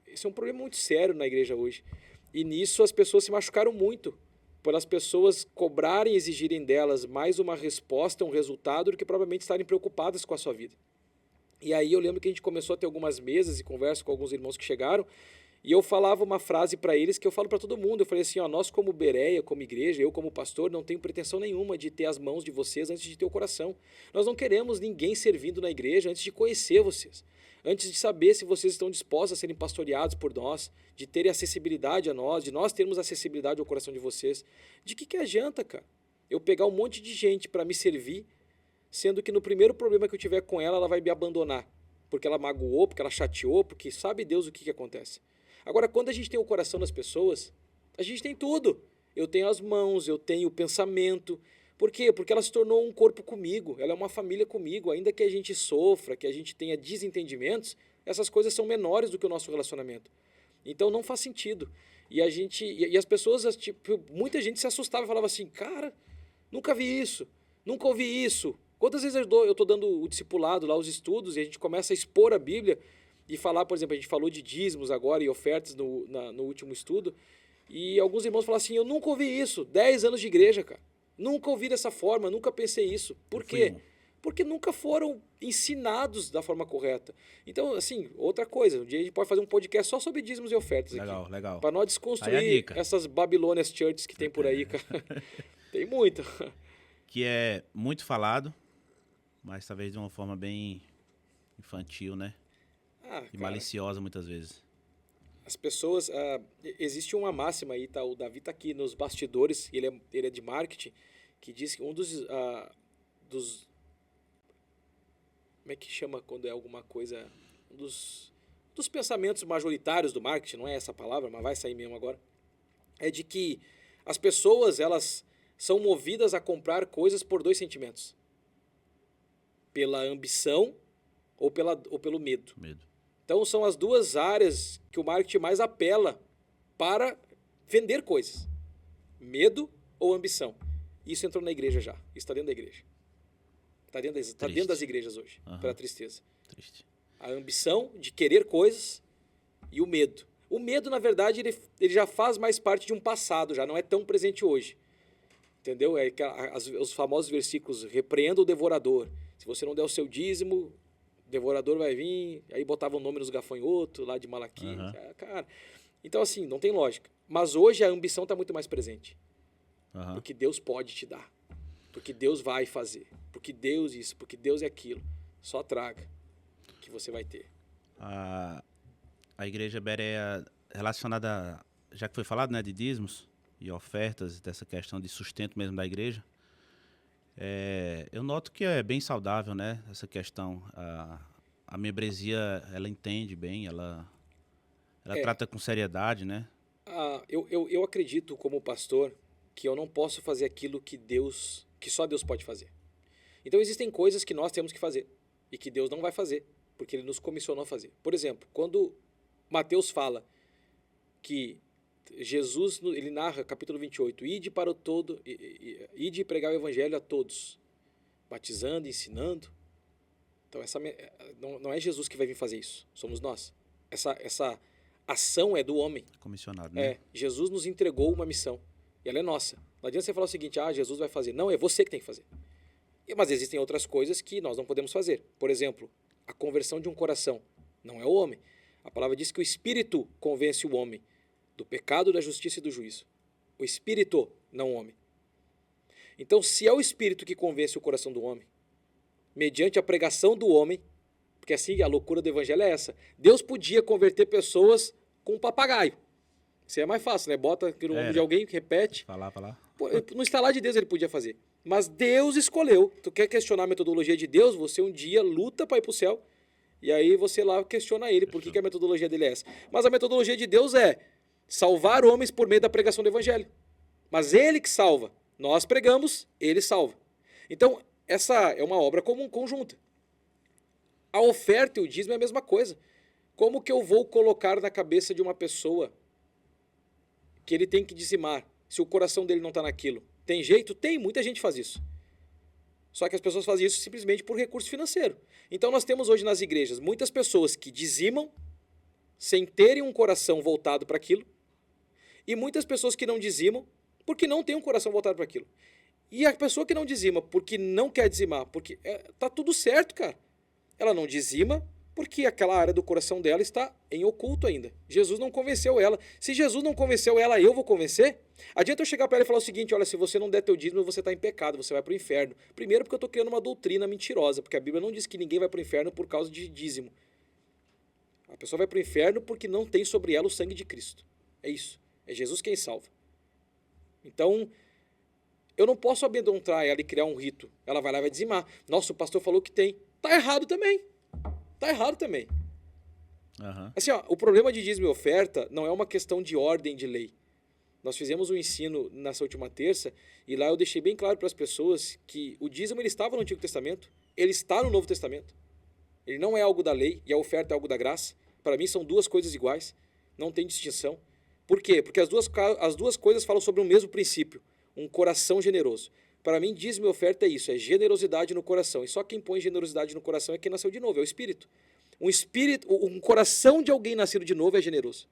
Esse é um problema muito sério na igreja hoje. E nisso as pessoas se machucaram muito, por as pessoas cobrarem e exigirem delas mais uma resposta, um resultado, do que provavelmente estarem preocupadas com a sua vida. E aí eu lembro que a gente começou a ter algumas mesas e conversas com alguns irmãos que chegaram, e eu falava uma frase para eles que eu falo para todo mundo. Eu falei assim, nós como Bereia, como igreja, eu como pastor, não tenho pretensão nenhuma de ter as mãos de vocês antes de ter o coração. Nós não queremos ninguém servindo na igreja antes de conhecer vocês, antes de saber se vocês estão dispostos a serem pastoreados por nós, de terem acessibilidade a nós, de nós termos acessibilidade ao coração de vocês. De que adianta, cara, eu pegar um monte de gente para me servir, sendo que no primeiro problema que eu tiver com ela, ela vai me abandonar, porque ela magoou, porque ela chateou, porque sabe Deus o que acontece. Agora, quando a gente tem o coração das pessoas, a gente tem tudo. Eu tenho as mãos, eu tenho o pensamento. Por quê? Porque ela se tornou um corpo comigo, ela é uma família comigo. Ainda que a gente sofra, que a gente tenha desentendimentos, essas coisas são menores do que o nosso relacionamento. Então não faz sentido. E as pessoas, tipo, muita gente se assustava e falava assim, cara, nunca vi isso, nunca ouvi isso. Quantas vezes eu estou dando o discipulado lá, os estudos, e a gente começa a expor a Bíblia e falar, por exemplo, a gente falou de dízimos agora e ofertas no último estudo, e alguns irmãos falam assim, eu nunca ouvi isso, 10 anos de igreja, cara. Nunca ouvi dessa forma, nunca pensei isso. Por quê? Porque nunca foram ensinados da forma correta. Então, assim, outra coisa, um dia a gente pode fazer um podcast só sobre dízimos e ofertas Legal, aqui. legal. Para nós desconstruir essas Babylonian Churches que tem por aí, cara. Tem muita. Que é muito falado, mas talvez de uma forma bem infantil, né? E maliciosa muitas vezes. As pessoas... existe uma máxima aí, tá? O Davi tá aqui nos bastidores, ele é de marketing, que diz que um dos... como é que chama quando é alguma coisa... Um dos pensamentos majoritários do marketing, não é essa palavra, mas vai sair mesmo agora, é de que as pessoas, elas são movidas a comprar coisas por dois sentimentos. Pela ambição ou pelo medo. Então são as duas áreas que o marketing mais apela para vender coisas. Medo ou ambição. Isso entrou na igreja já. Isso está dentro da igreja. Está dentro das igrejas hoje. Para a tristeza. Triste. A ambição de querer coisas e o medo. O medo, na verdade, ele já faz mais parte de um passado, já não é tão presente hoje. Entendeu? Os famosos versículos, repreenda o devorador. Se você não der o seu dízimo, o devorador vai vir, aí botava o nome nos gafanhotos, lá de Malaquias. Cara, então, assim, não tem lógica. Mas hoje a ambição está muito mais presente. Porque Deus pode te dar. Porque Deus vai fazer. Porque Deus isso, porque Deus é aquilo. Só traga que você vai ter. A igreja Berea relacionada, já que foi falado, né, de dízimos e ofertas, dessa questão de sustento mesmo da igreja, eu noto que é bem saudável, né, essa questão. A membresia, ela entende bem, ela trata com seriedade, né? Eu acredito, como pastor, que eu não posso fazer aquilo que só Deus pode fazer. Então existem coisas que nós temos que fazer e que Deus não vai fazer, porque Ele nos comissionou a fazer. Por exemplo, quando Mateus fala que Jesus, ele narra, capítulo 28, ide e pregar o evangelho a todos, batizando, ensinando. Então não é Jesus que vai vir fazer isso, somos nós. Essa ação é do homem. Comissionado, né? Jesus nos entregou uma missão, e ela é nossa. Não adianta você falar o seguinte, Jesus vai fazer. Não, é você que tem que fazer. Mas existem outras coisas que nós não podemos fazer. Por exemplo, a conversão de um coração. Não é o homem. A palavra diz que o Espírito convence o homem do pecado, da justiça e do juízo. O Espírito, não o homem. Então, se é o Espírito que convence o coração do homem, mediante a pregação do homem, porque assim a loucura do evangelho é essa. Deus podia converter pessoas com um papagaio. Isso é mais fácil, né? Bota aqui no ombro de alguém, repete. Falar. No estalar de Deus ele podia fazer. Mas Deus escolheu. Tu quer questionar a metodologia de Deus? Você um dia luta para ir para o céu. E aí você lá questiona ele. Por que a metodologia dele é essa? Mas a metodologia de Deus é salvar homens por meio da pregação do evangelho. Mas ele que salva. Nós pregamos, ele salva. Então, essa é uma obra comum, conjunta. A oferta e o dízimo é a mesma coisa. Como que eu vou colocar na cabeça de uma pessoa que ele tem que dizimar, se o coração dele não está naquilo? Tem jeito? Tem, muita gente faz isso. Só que as pessoas fazem isso simplesmente por recurso financeiro. Então nós temos hoje nas igrejas muitas pessoas que dizimam sem terem um coração voltado para aquilo, e muitas pessoas que não dizimam porque não tem um coração voltado para aquilo. E a pessoa que não dizima porque não quer dizimar, porque tá tudo certo, cara. Ela não dizima porque aquela área do coração dela está em oculto ainda. Jesus não convenceu ela. Se Jesus não convenceu ela, eu vou convencer? Adianta eu chegar para ela e falar o seguinte, olha, se você não der teu dízimo, você está em pecado, você vai para o inferno. Primeiro porque eu estou criando uma doutrina mentirosa, porque a Bíblia não diz que ninguém vai para o inferno por causa de dízimo. A pessoa vai para o inferno porque não tem sobre ela o sangue de Cristo. É isso. É Jesus quem salva. Então, eu não posso amedrontar ela e criar um rito. Ela vai lá e vai dizimar. Nossa, o pastor falou que tem. Tá errado também. Tá errado também. Assim, o problema de dízimo e oferta não é uma questão de ordem de lei. Nós fizemos um ensino nessa última terça e lá eu deixei bem claro para as pessoas que o dízimo ele estava no Antigo Testamento, ele está no Novo Testamento. Ele não é algo da lei e a oferta é algo da graça. Para mim são duas coisas iguais, não tem distinção. Por quê? Porque as duas coisas falam sobre o mesmo princípio, um coração generoso. Para mim, dízimo e oferta é isso, é generosidade no coração. E só quem põe generosidade no coração é quem nasceu de novo, é o Espírito. Um coração de alguém nascido de novo é generoso.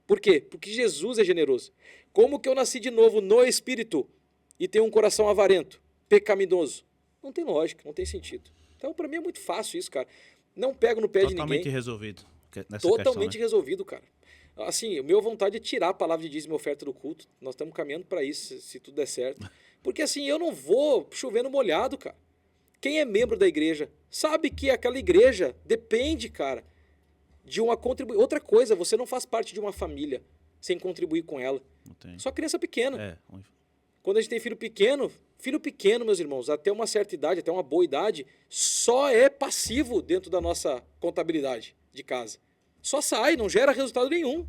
Por quê? Porque Jesus é generoso. Como que eu nasci de novo no Espírito e tenho um coração avarento, pecaminoso? Não tem lógica, não tem sentido. Então, para mim é muito fácil isso, cara. Não pego no pé de ninguém. Totalmente resolvido nessa Totalmente questão, né? resolvido, cara. Assim, a minha vontade é tirar a palavra de dízimo e oferta do culto. Nós estamos caminhando para isso, se tudo der certo. Porque assim, eu não vou chovendo molhado, cara. Quem é membro da igreja sabe que aquela igreja depende, cara, de uma contribuição. Outra coisa, você não faz parte de uma família sem contribuir com ela. Não tem. Só criança pequena. É, Quando a gente tem filho pequeno, meus irmãos, até uma certa idade, até uma boa idade, só é passivo dentro da nossa contabilidade de casa. Só sai, não gera resultado nenhum.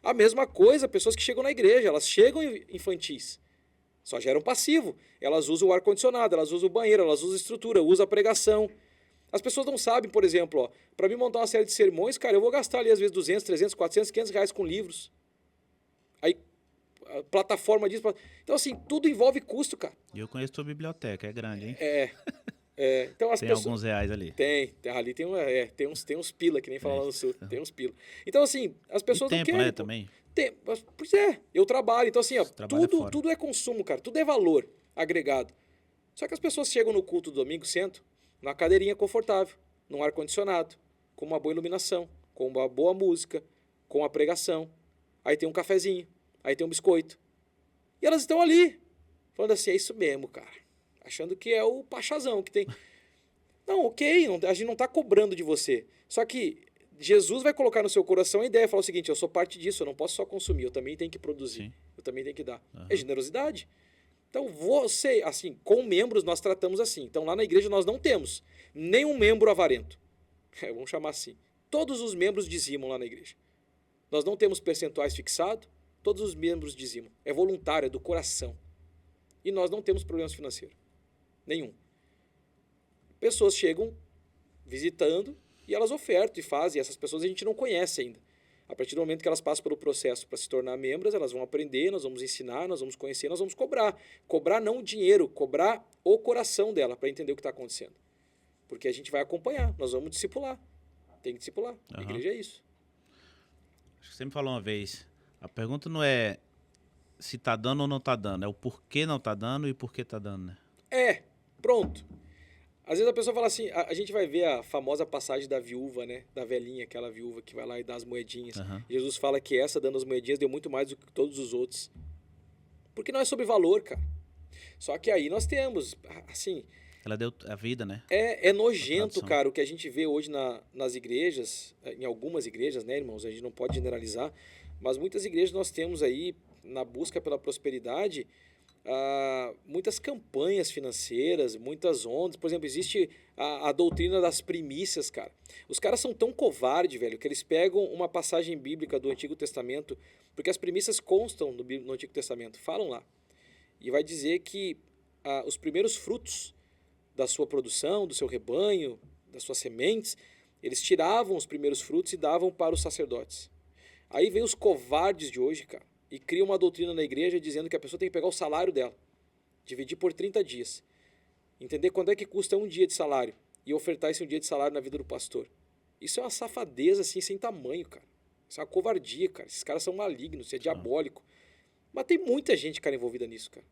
A mesma coisa, pessoas que chegam na igreja, elas chegam infantis, só geram passivo. Elas usam o ar-condicionado, elas usam o banheiro, elas usam a estrutura, usam a pregação. As pessoas não sabem, por exemplo, para mim montar uma série de sermões, cara, eu vou gastar ali às vezes 200, 300, 400, 500 reais com livros. Aí a plataforma diz... Então assim, tudo envolve custo, cara. E eu conheço tua biblioteca, é grande, hein? Então as Tem pessoas... alguns reais ali. Ali tem uns pila, que nem fala lá no sul, tem uns pila. Então assim, as pessoas E não tempo, querem... né, também? Pois é, eu trabalho, então assim, ó, Trabalha fora. tudo é consumo, cara, tudo é valor agregado. Só que as pessoas chegam no culto do domingo, sentam numa cadeirinha confortável, num ar-condicionado, com uma boa iluminação, com uma boa música, com a pregação, aí tem um cafezinho, aí tem um biscoito. E elas estão ali, falando assim, é isso mesmo, cara, achando que é o pachazão que tem. Não, ok, a gente não está cobrando de você, só que Jesus vai colocar no seu coração a ideia, falar o seguinte, eu sou parte disso, eu não posso só consumir, eu também tenho que produzir, Sim. eu também tenho que dar. Uhum. É generosidade. Então você, assim, com membros nós tratamos assim. Então lá na igreja nós não temos nenhum membro avarento. Vamos chamar assim. Todos os membros dizimam lá na igreja. Nós não temos percentuais fixados, todos os membros dizimam. É voluntário, é do coração. E nós não temos problemas financeiros. Nenhum. Pessoas chegam visitando e elas ofertam e fazem. E essas pessoas a gente não conhece ainda. A partir do momento que elas passam pelo processo para se tornar membros, elas vão aprender, nós vamos ensinar, nós vamos conhecer, nós vamos cobrar. Cobrar não o dinheiro, cobrar o coração dela para entender o que está acontecendo. Porque a gente vai acompanhar, nós vamos discipular. Tem que discipular. A igreja é isso. Acho que você me falou uma vez, a pergunta não é se tá dando ou não tá dando, é o porquê não tá dando e por que tá dando, né? Pronto. Às vezes a pessoa fala assim, a gente vai ver a famosa passagem da viúva, né? Da velhinha, aquela viúva que vai lá e dá as moedinhas. Uhum. Jesus fala que essa, dando as moedinhas, deu muito mais do que todos os outros. Porque não é sobre valor, cara. Só que aí nós temos, assim... Ela deu a vida, né? É nojento, cara, o que a gente vê hoje nas igrejas, em algumas igrejas, né, irmãos? A gente não pode generalizar, mas muitas igrejas nós temos aí, na busca pela prosperidade... muitas campanhas financeiras, muitas ondas. Por exemplo, existe a doutrina das primícias, cara. Os caras são tão covardes, velho, que eles pegam uma passagem bíblica do Antigo Testamento, porque as primícias constam no Antigo Testamento, falam lá. E vai dizer que os primeiros frutos da sua produção, do seu rebanho, das suas sementes, eles tiravam os primeiros frutos e davam para os sacerdotes. Aí vem os covardes de hoje, cara, e cria uma doutrina na igreja dizendo que a pessoa tem que pegar o salário dela, dividir por 30 dias, entender quanto é que custa um dia de salário e ofertar esse um dia de salário na vida do pastor. Isso é uma safadeza assim, sem tamanho, cara. Isso é uma covardia, cara. Esses caras são malignos, isso é diabólico. Mas tem muita gente, cara, envolvida nisso, cara.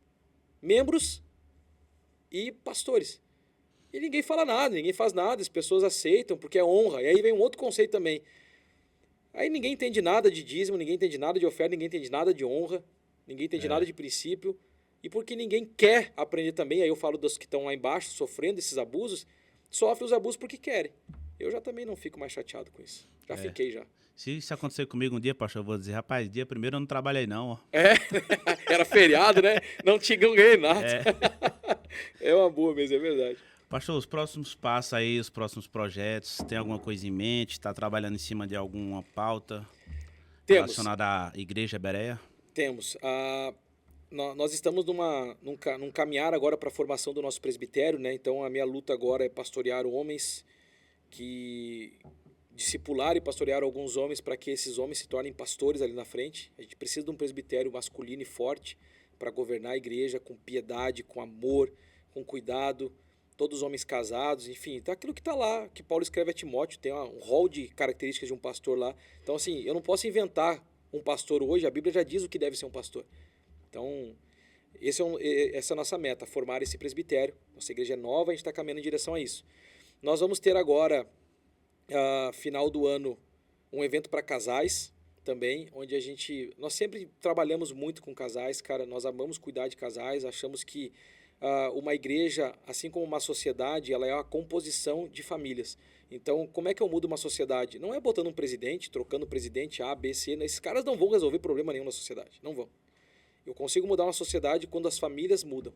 Membros e pastores. E ninguém fala nada, ninguém faz nada, as pessoas aceitam porque é honra. E aí vem um outro conceito também. Aí ninguém entende nada de dízimo, ninguém entende nada de oferta, ninguém entende nada de honra, ninguém entende nada de princípio. E porque ninguém quer aprender também, aí eu falo dos que estão lá embaixo sofrendo esses abusos, sofrem os abusos porque querem. Eu já também não fico mais chateado com isso. Já fiquei já. Se isso acontecer comigo um dia, pastor, eu vou dizer, rapaz, dia primeiro eu não trabalhei não, ó. Era feriado, né? Não ganhei nada. É uma boa mesmo, é verdade. Pastor, os próximos passos aí, os próximos projetos, tem alguma coisa em mente? Está trabalhando em cima de alguma pauta relacionada à Igreja Berea? Temos. Nós estamos num caminhar agora para a formação do nosso presbitério, né? Então a minha luta agora é pastorear homens, discipular e pastorear alguns homens para que esses homens se tornem pastores ali na frente. A gente precisa de um presbitério masculino e forte para governar a igreja com piedade, com amor, com cuidado. Todos os homens casados, enfim, tá aquilo que está lá, que Paulo escreve a Timóteo, tem um rol de características de um pastor lá. Então, assim, eu não posso inventar um pastor hoje, a Bíblia já diz o que deve ser um pastor. Então, Essa é a nossa meta, formar esse presbitério. Nossa igreja é nova, a gente está caminhando em direção a isso. Nós vamos ter agora, final do ano, um evento para casais também, onde nós sempre trabalhamos muito com casais, cara, nós amamos cuidar de casais, achamos que uma igreja, assim como uma sociedade, ela é uma composição de famílias. Então, como é que eu mudo uma sociedade? Não é botando um presidente, trocando o presidente A, B, C, esses caras não vão resolver problema nenhum na sociedade, não vão. Eu consigo mudar uma sociedade quando as famílias mudam.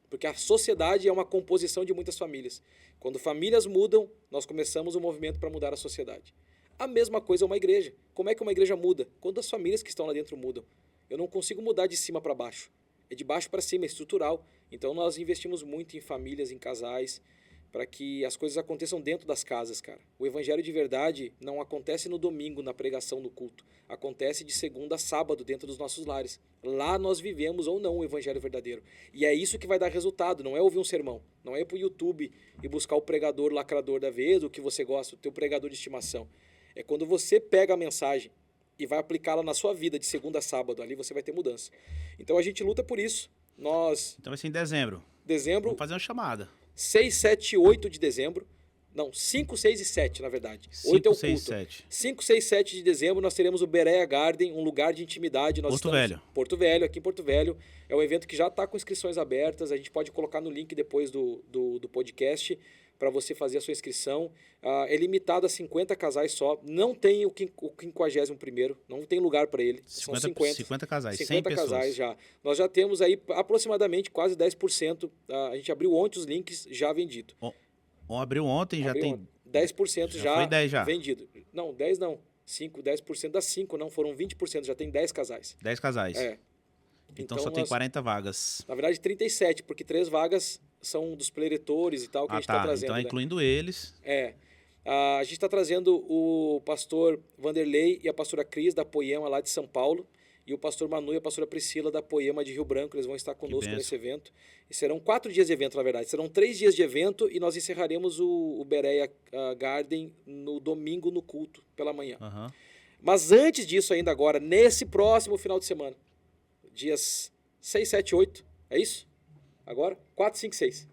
Porque a sociedade é uma composição de muitas famílias. Quando famílias mudam, nós começamos um movimento para mudar a sociedade. A mesma coisa é uma igreja. Como é que uma igreja muda? Quando as famílias que estão lá dentro mudam. Eu não consigo mudar de cima para baixo. É de baixo para cima, é estrutural. Então nós investimos muito em famílias, em casais, para que as coisas aconteçam dentro das casas, cara. O evangelho de verdade não acontece no domingo, na pregação, no culto. Acontece de segunda a sábado dentro dos nossos lares. Lá nós vivemos ou não o evangelho verdadeiro. E é isso que vai dar resultado, não é ouvir um sermão. Não é ir para o YouTube e buscar o pregador lacrador da vez, o que você gosta, o teu pregador de estimação. É quando você pega a mensagem e vai aplicá-la na sua vida de segunda a sábado, ali você vai ter mudança. Então a gente luta por isso. Então vai ser em dezembro. Vamos fazer uma chamada. 6, 7 e 8 de dezembro. Não, 5, 6 e 7, na verdade. 8 é o 6, culto. 7. 5, 6, 7 de dezembro nós teremos o Berea Garden, um lugar de intimidade. Velho. Porto Velho, aqui em Porto Velho. É um evento que já está com inscrições abertas. A gente pode colocar no link depois do podcast para você fazer a sua inscrição. É limitado a 50 casais só. Não tem o 51º, não tem lugar para ele. São 50 casais, 50 100 casais pessoas. já. Nós já temos aí aproximadamente quase 10%. A gente abriu ontem os links já vendido. Abriu ontem, já tem... 10% já foi 10 já. vendido. Não, 10 não. 5, 10% das 5 não, foram 20%, já tem 10 casais. 10 casais. É. Então só tem 40 vagas. Na verdade, 37, porque 3 vagas são dos preletores e tal que a gente está trazendo. Então, né? incluindo eles. A gente está trazendo o pastor Vanderlei e a pastora Cris da Poema lá de São Paulo. E o pastor Manu e a pastora Priscila da Poema de Rio Branco, eles vão estar conosco nesse evento. E serão 4 dias de evento, na verdade. Serão 3 dias de evento e nós encerraremos o Berea Garden no domingo no culto, pela manhã. Uhum. Mas antes disso ainda agora, nesse próximo final de semana, dias 6, 7, 8, é isso? Agora? 4, 5, 6.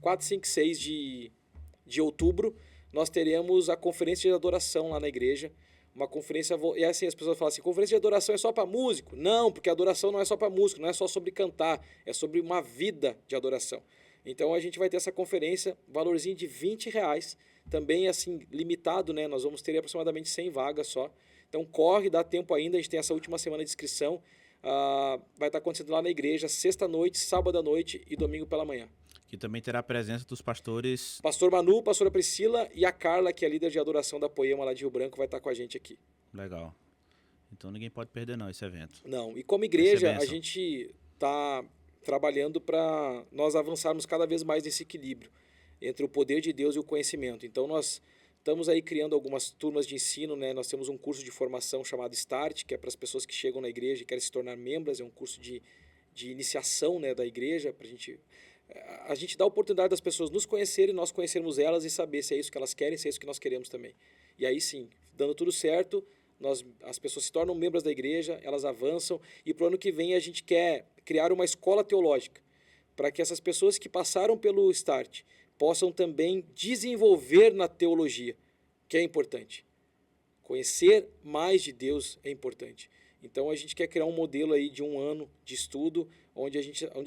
4, 5, 6 de outubro, nós teremos a conferência de adoração lá na igreja. Uma conferência, e assim as pessoas falam assim, conferência de adoração é só para músico? Não, porque a adoração não é só para músico, não é só sobre cantar, é sobre uma vida de adoração. Então a gente vai ter essa conferência, valorzinho de R$20, também assim, limitado, né? Nós vamos ter aproximadamente 100 vagas só. Então corre, dá tempo ainda, a gente tem essa última semana de inscrição, vai estar acontecendo lá na igreja, sexta noite, sábado à noite e domingo pela manhã. Que também terá a presença dos pastores... Pastor Manu, pastora Priscila e a Carla, que é a líder de adoração da Poema lá de Rio Branco, vai estar com a gente aqui. Legal. Então ninguém pode perder não esse evento. Não, e como igreja a gente está trabalhando para nós avançarmos cada vez mais nesse equilíbrio entre o poder de Deus e o conhecimento. Então nós estamos aí criando algumas turmas de ensino, né? Nós temos um curso de formação chamado Start, que é para as pessoas que chegam na igreja e querem se tornar membros, é um curso de iniciação, né, da igreja, para a gente dá a oportunidade das pessoas nos conhecerem, nós conhecermos elas e saber se é isso que elas querem, se é isso que nós queremos também. E aí sim, dando tudo certo, as pessoas se tornam membros da igreja, elas avançam e para o ano que vem a gente quer criar uma escola teológica para que essas pessoas que passaram pelo Start possam também desenvolver na teologia, que é importante. Conhecer mais de Deus é importante. Então a gente quer criar um modelo aí de 1 ano de estudo, onde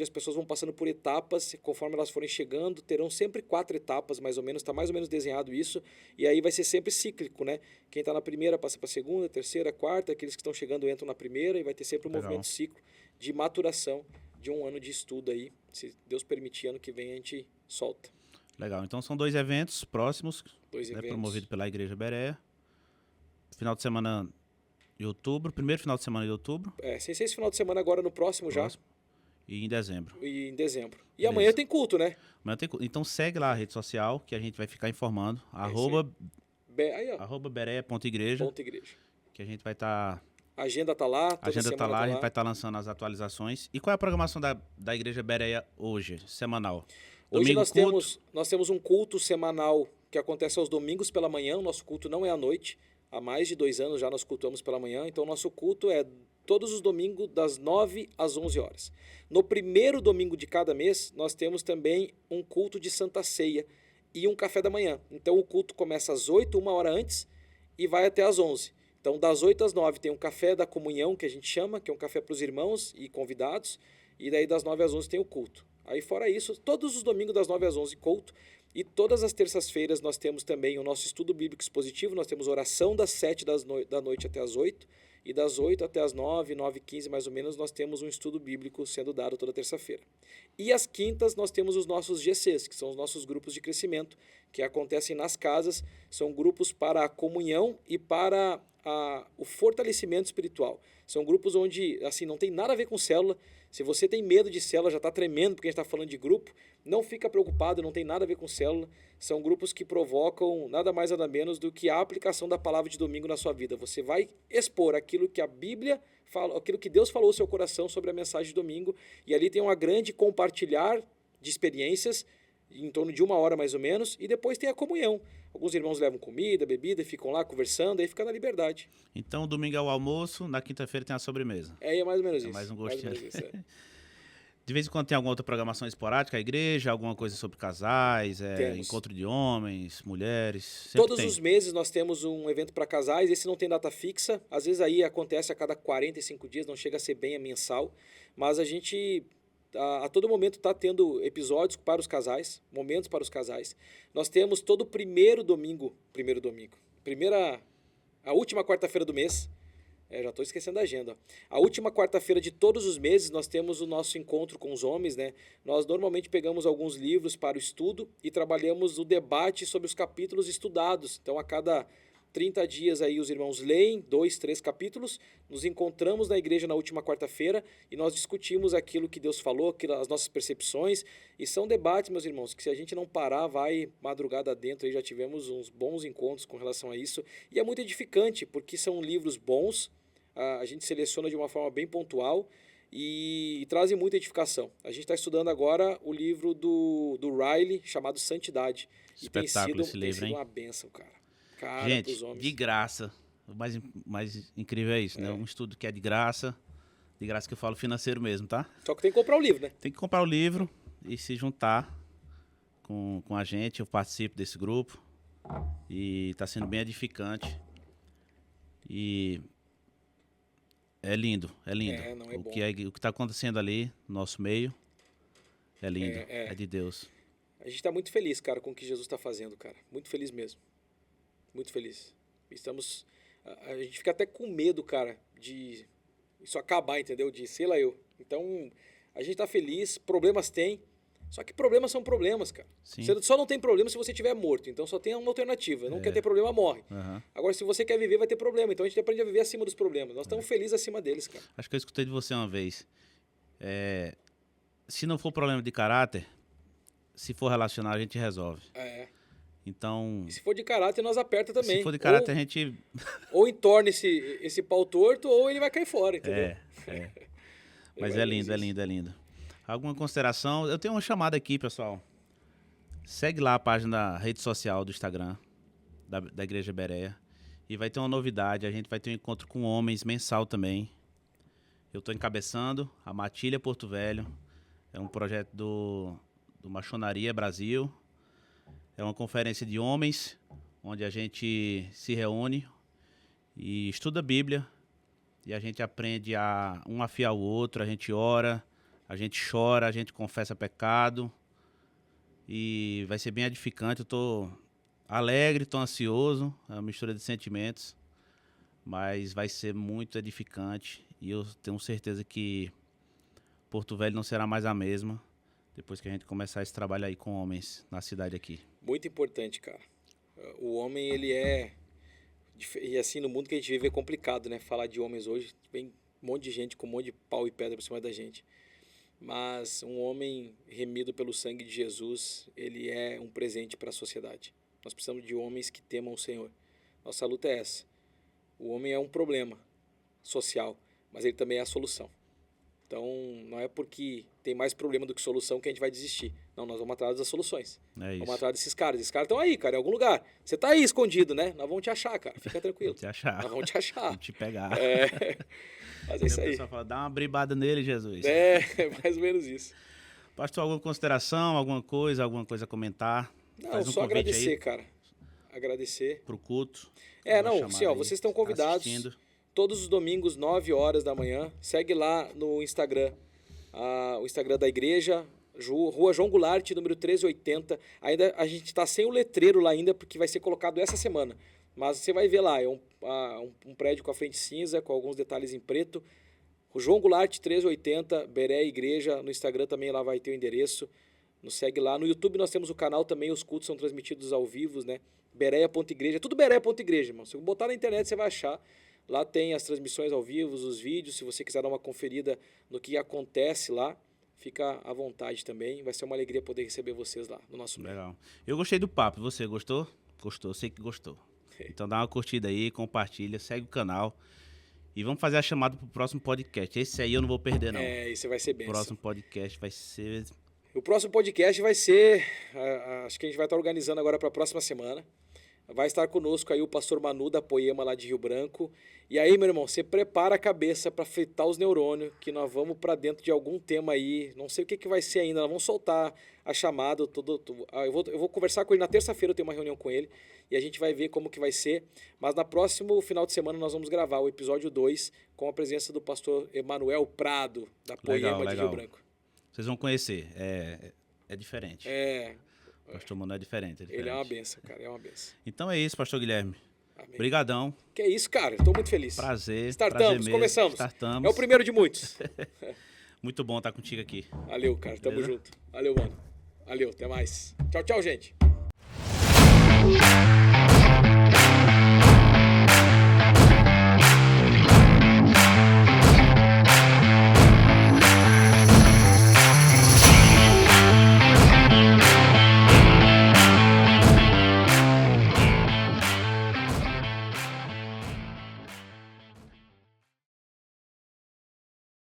as pessoas vão passando por etapas, conforme elas forem chegando, terão sempre 4 etapas, mais ou menos, está mais ou menos desenhado isso, e aí vai ser sempre cíclico, né? Quem está na primeira passa para a segunda, terceira, quarta, aqueles que estão chegando entram na primeira, e vai ter sempre um movimento ciclo de maturação de 1 ano de estudo aí, se Deus permitir, ano que vem a gente solta. Legal, então são 2 eventos próximos, 2 eventos. Promovido pela Igreja Berea. Final de semana de outubro, primeiro final de semana de outubro. Sem ser esse final de semana agora no próximo. Já. E em dezembro. E amanhã tem culto, né? Amanhã tem culto. Então segue lá a rede social que a gente vai ficar informando. @berea.igreja. Que a gente vai estar... A agenda tá lá. A agenda tá lá, a gente vai estar lançando as atualizações. E qual é a programação da Igreja Berea hoje, semanal? Hoje nós temos um culto semanal que acontece aos domingos pela manhã. O nosso culto não é à noite. Há mais de 2 anos já nós cultuamos pela manhã. Então o nosso culto é todos os domingos das 9 às 11 horas. No primeiro domingo de cada mês, nós temos também um culto de Santa Ceia e um café da manhã. Então o culto começa às 8, uma hora antes, e vai até às 11. Então das 8 às 9 tem um café da comunhão, que a gente chama, que é um café para os irmãos e convidados, e daí das 9 às 11 tem o culto. Aí fora isso, todos os domingos das 9 às 11 culto, e todas as terças-feiras nós temos também o nosso estudo bíblico expositivo, nós temos oração das 7 da noite até as 8, e das 8 até as 9, 9h15 mais ou menos, nós temos um estudo bíblico sendo dado toda terça-feira. E às quintas nós temos os nossos GCs, que são os nossos grupos de crescimento, que acontecem nas casas, são grupos para a comunhão e para o fortalecimento espiritual. São grupos onde, assim, não tem nada a ver com célula. Se você tem medo de célula, já está tremendo porque a gente está falando de grupo, não fica preocupado, não tem nada a ver com célula. São grupos que provocam nada mais nada menos do que a aplicação da palavra de domingo na sua vida. Você vai expor aquilo que a Bíblia fala, aquilo que Deus falou ao seu coração sobre a mensagem de domingo, e ali tem uma grande compartilhar de experiências, em torno de 1 hora mais ou menos, e depois tem a comunhão. Alguns irmãos levam comida, bebida, ficam lá conversando, aí fica na liberdade. Então, o domingo é o almoço, na quinta-feira tem a sobremesa. É mais ou menos isso. Mais um gostinho. Mais ou menos isso, De vez em quando tem alguma outra programação esporádica, a igreja, alguma coisa sobre casais, encontro de homens, mulheres. Todos os meses nós temos um evento para casais, esse não tem data fixa, às vezes aí acontece a cada 45 dias, não chega a ser bem mensal, mas a gente a todo momento está tendo episódios para os casais, momentos para os casais. Nós temos todo a última quarta-feira do mês. Já estou esquecendo a agenda. A última quarta-feira de todos os meses nós temos o nosso encontro com os homens, né? Nós normalmente pegamos alguns livros para o estudo e trabalhamos o debate sobre os capítulos estudados. Então a cada 30 dias aí os irmãos leem 2, 3 capítulos, nos encontramos na igreja na última quarta-feira e nós discutimos aquilo que Deus falou, as nossas percepções, e são debates, meus irmãos, que se a gente não parar, vai madrugada dentro, aí já tivemos uns bons encontros com relação a isso, e é muito edificante, porque são livros bons, a gente seleciona de uma forma bem pontual e trazem muita edificação. A gente está estudando agora o livro do Riley, chamado Santidade, e tem sido uma bênção, cara. Gente, de graça. O mais incrível é isso, né? Um estudo que é de graça que eu falo financeiro mesmo, tá? Só que tem que comprar o livro, né? Tem que comprar o livro e se juntar com a gente. Eu participo desse grupo e está sendo bem edificante. E é lindo, é lindo. O que está acontecendo ali no nosso meio é lindo, é de Deus. A gente está muito feliz, cara, com o que Jesus está fazendo, cara. Muito feliz mesmo. Muito feliz. A gente fica até com medo, cara, de isso acabar, entendeu? De sei lá eu. Então, a gente tá feliz, problemas tem, só que problemas são problemas, cara. Sim. Você só não tem problema se você estiver morto, então só tem uma alternativa. Não quer ter problema, morre. Uhum. Agora, se você quer viver, vai ter problema. Então a gente aprende a viver acima dos problemas. Nós estamos felizes acima deles, cara. Acho que eu escutei de você uma vez. Se não for problema de caráter, se for relacional, a gente resolve. Então, e se for de caráter, nós aperta também. Se for de caráter, a gente... Ou entorna esse pau torto, ou ele vai cair fora, entendeu? Mas é lindo, é lindo, é lindo. Alguma consideração? Eu tenho uma chamada aqui, pessoal. Segue lá a página da rede social do Instagram, da Igreja Bereia. E vai ter uma novidade, a gente vai ter um encontro com homens mensal também. Eu estou encabeçando a Matilha Porto Velho. É um projeto do Machonaria Brasil. É uma conferência de homens, onde a gente se reúne e estuda a Bíblia. E a gente aprende a um afiar o outro, a gente ora, a gente chora, a gente confessa pecado. E vai ser bem edificante. Eu estou alegre, estou ansioso, é uma mistura de sentimentos. Mas vai ser muito edificante. E eu tenho certeza que Porto Velho não será mais a mesma depois que a gente começar esse trabalho aí com homens na cidade aqui. Muito importante, cara. O homem, ele é... E assim, no mundo que a gente vive é complicado, né? Falar de homens hoje, vem um monte de gente com um monte de pau e pedra por cima da gente. Mas um homem remido pelo sangue de Jesus, ele é um presente para a sociedade. Nós precisamos de homens que temam o Senhor. Nossa luta é essa. O homem é um problema social, mas ele também é a solução. Então, não é porque tem mais problema do que solução que a gente vai desistir. Não, nós vamos atrás das soluções. É isso. Vamos atrás desses caras. Esses caras estão aí, cara, em algum lugar. Você tá aí escondido, né? Nós vamos te achar, cara. Fica tranquilo. Vamos te achar. Nós vamos te achar. Vamos te pegar. Mas é isso aí. O pessoal fala, dá uma bribada nele, Jesus. É mais ou menos isso. Pastor, alguma consideração, alguma coisa a comentar? Não, Faz um só convite agradecer, aí cara. Agradecer. pro culto. Não, sim, ó, vocês estão convidados. Assistindo. Todos os domingos, 9 horas da manhã. Segue lá no Instagram. O Instagram da igreja, Rua João Goulart, número 1380. Ainda a gente está sem o letreiro lá ainda, porque vai ser colocado essa semana. Mas você vai ver lá, é um prédio com a frente cinza, com alguns detalhes em preto. O João Goulart 1380, Beré Igreja, no Instagram também lá vai ter o endereço. Nos segue lá. No YouTube nós temos o canal também, os cultos são transmitidos ao vivo, né? Bereia.igreja, tudo Bereia.igreja, irmão. Se botar na internet você vai achar. Lá tem as transmissões ao vivo, os vídeos. Se você quiser dar uma conferida no que acontece lá, fica à vontade também. Vai ser uma alegria poder receber vocês lá no nosso meio. Legal. Eu gostei do papo. Você gostou? Gostou, sei que gostou. Então dá uma curtida aí, compartilha, segue o canal. E vamos fazer a chamada pro próximo podcast. Esse aí eu não vou perder, não. Esse vai ser bem. O próximo podcast vai ser... O próximo podcast vai ser... acho que a gente vai estar organizando agora para a próxima semana. Vai estar conosco aí o pastor Manu da Poema lá de Rio Branco. E aí, meu irmão, você prepara a cabeça para fritar os neurônios, que nós vamos para dentro de algum tema aí. Não sei o que vai ser ainda, nós vamos soltar a chamada. Eu vou conversar com ele na terça-feira, eu tenho uma reunião com ele. E a gente vai ver como que vai ser. Mas na próximo final de semana nós vamos gravar o episódio 2 com a presença do pastor Emanuel Prado, da Poema de Rio Branco. Vocês vão conhecer, é diferente. O pastor Manu é diferente. Ele é uma benção, cara, é uma benção. Então é isso, pastor Guilherme. Amém. Obrigadão. Que é isso, cara, estou muito feliz. Prazer. Startamos, prazer mesmo. começamos. Startamos. É o primeiro de muitos. Muito bom estar contigo aqui. Valeu, cara, tamo junto. Valeu, mano. Valeu, até mais. Tchau, tchau, gente.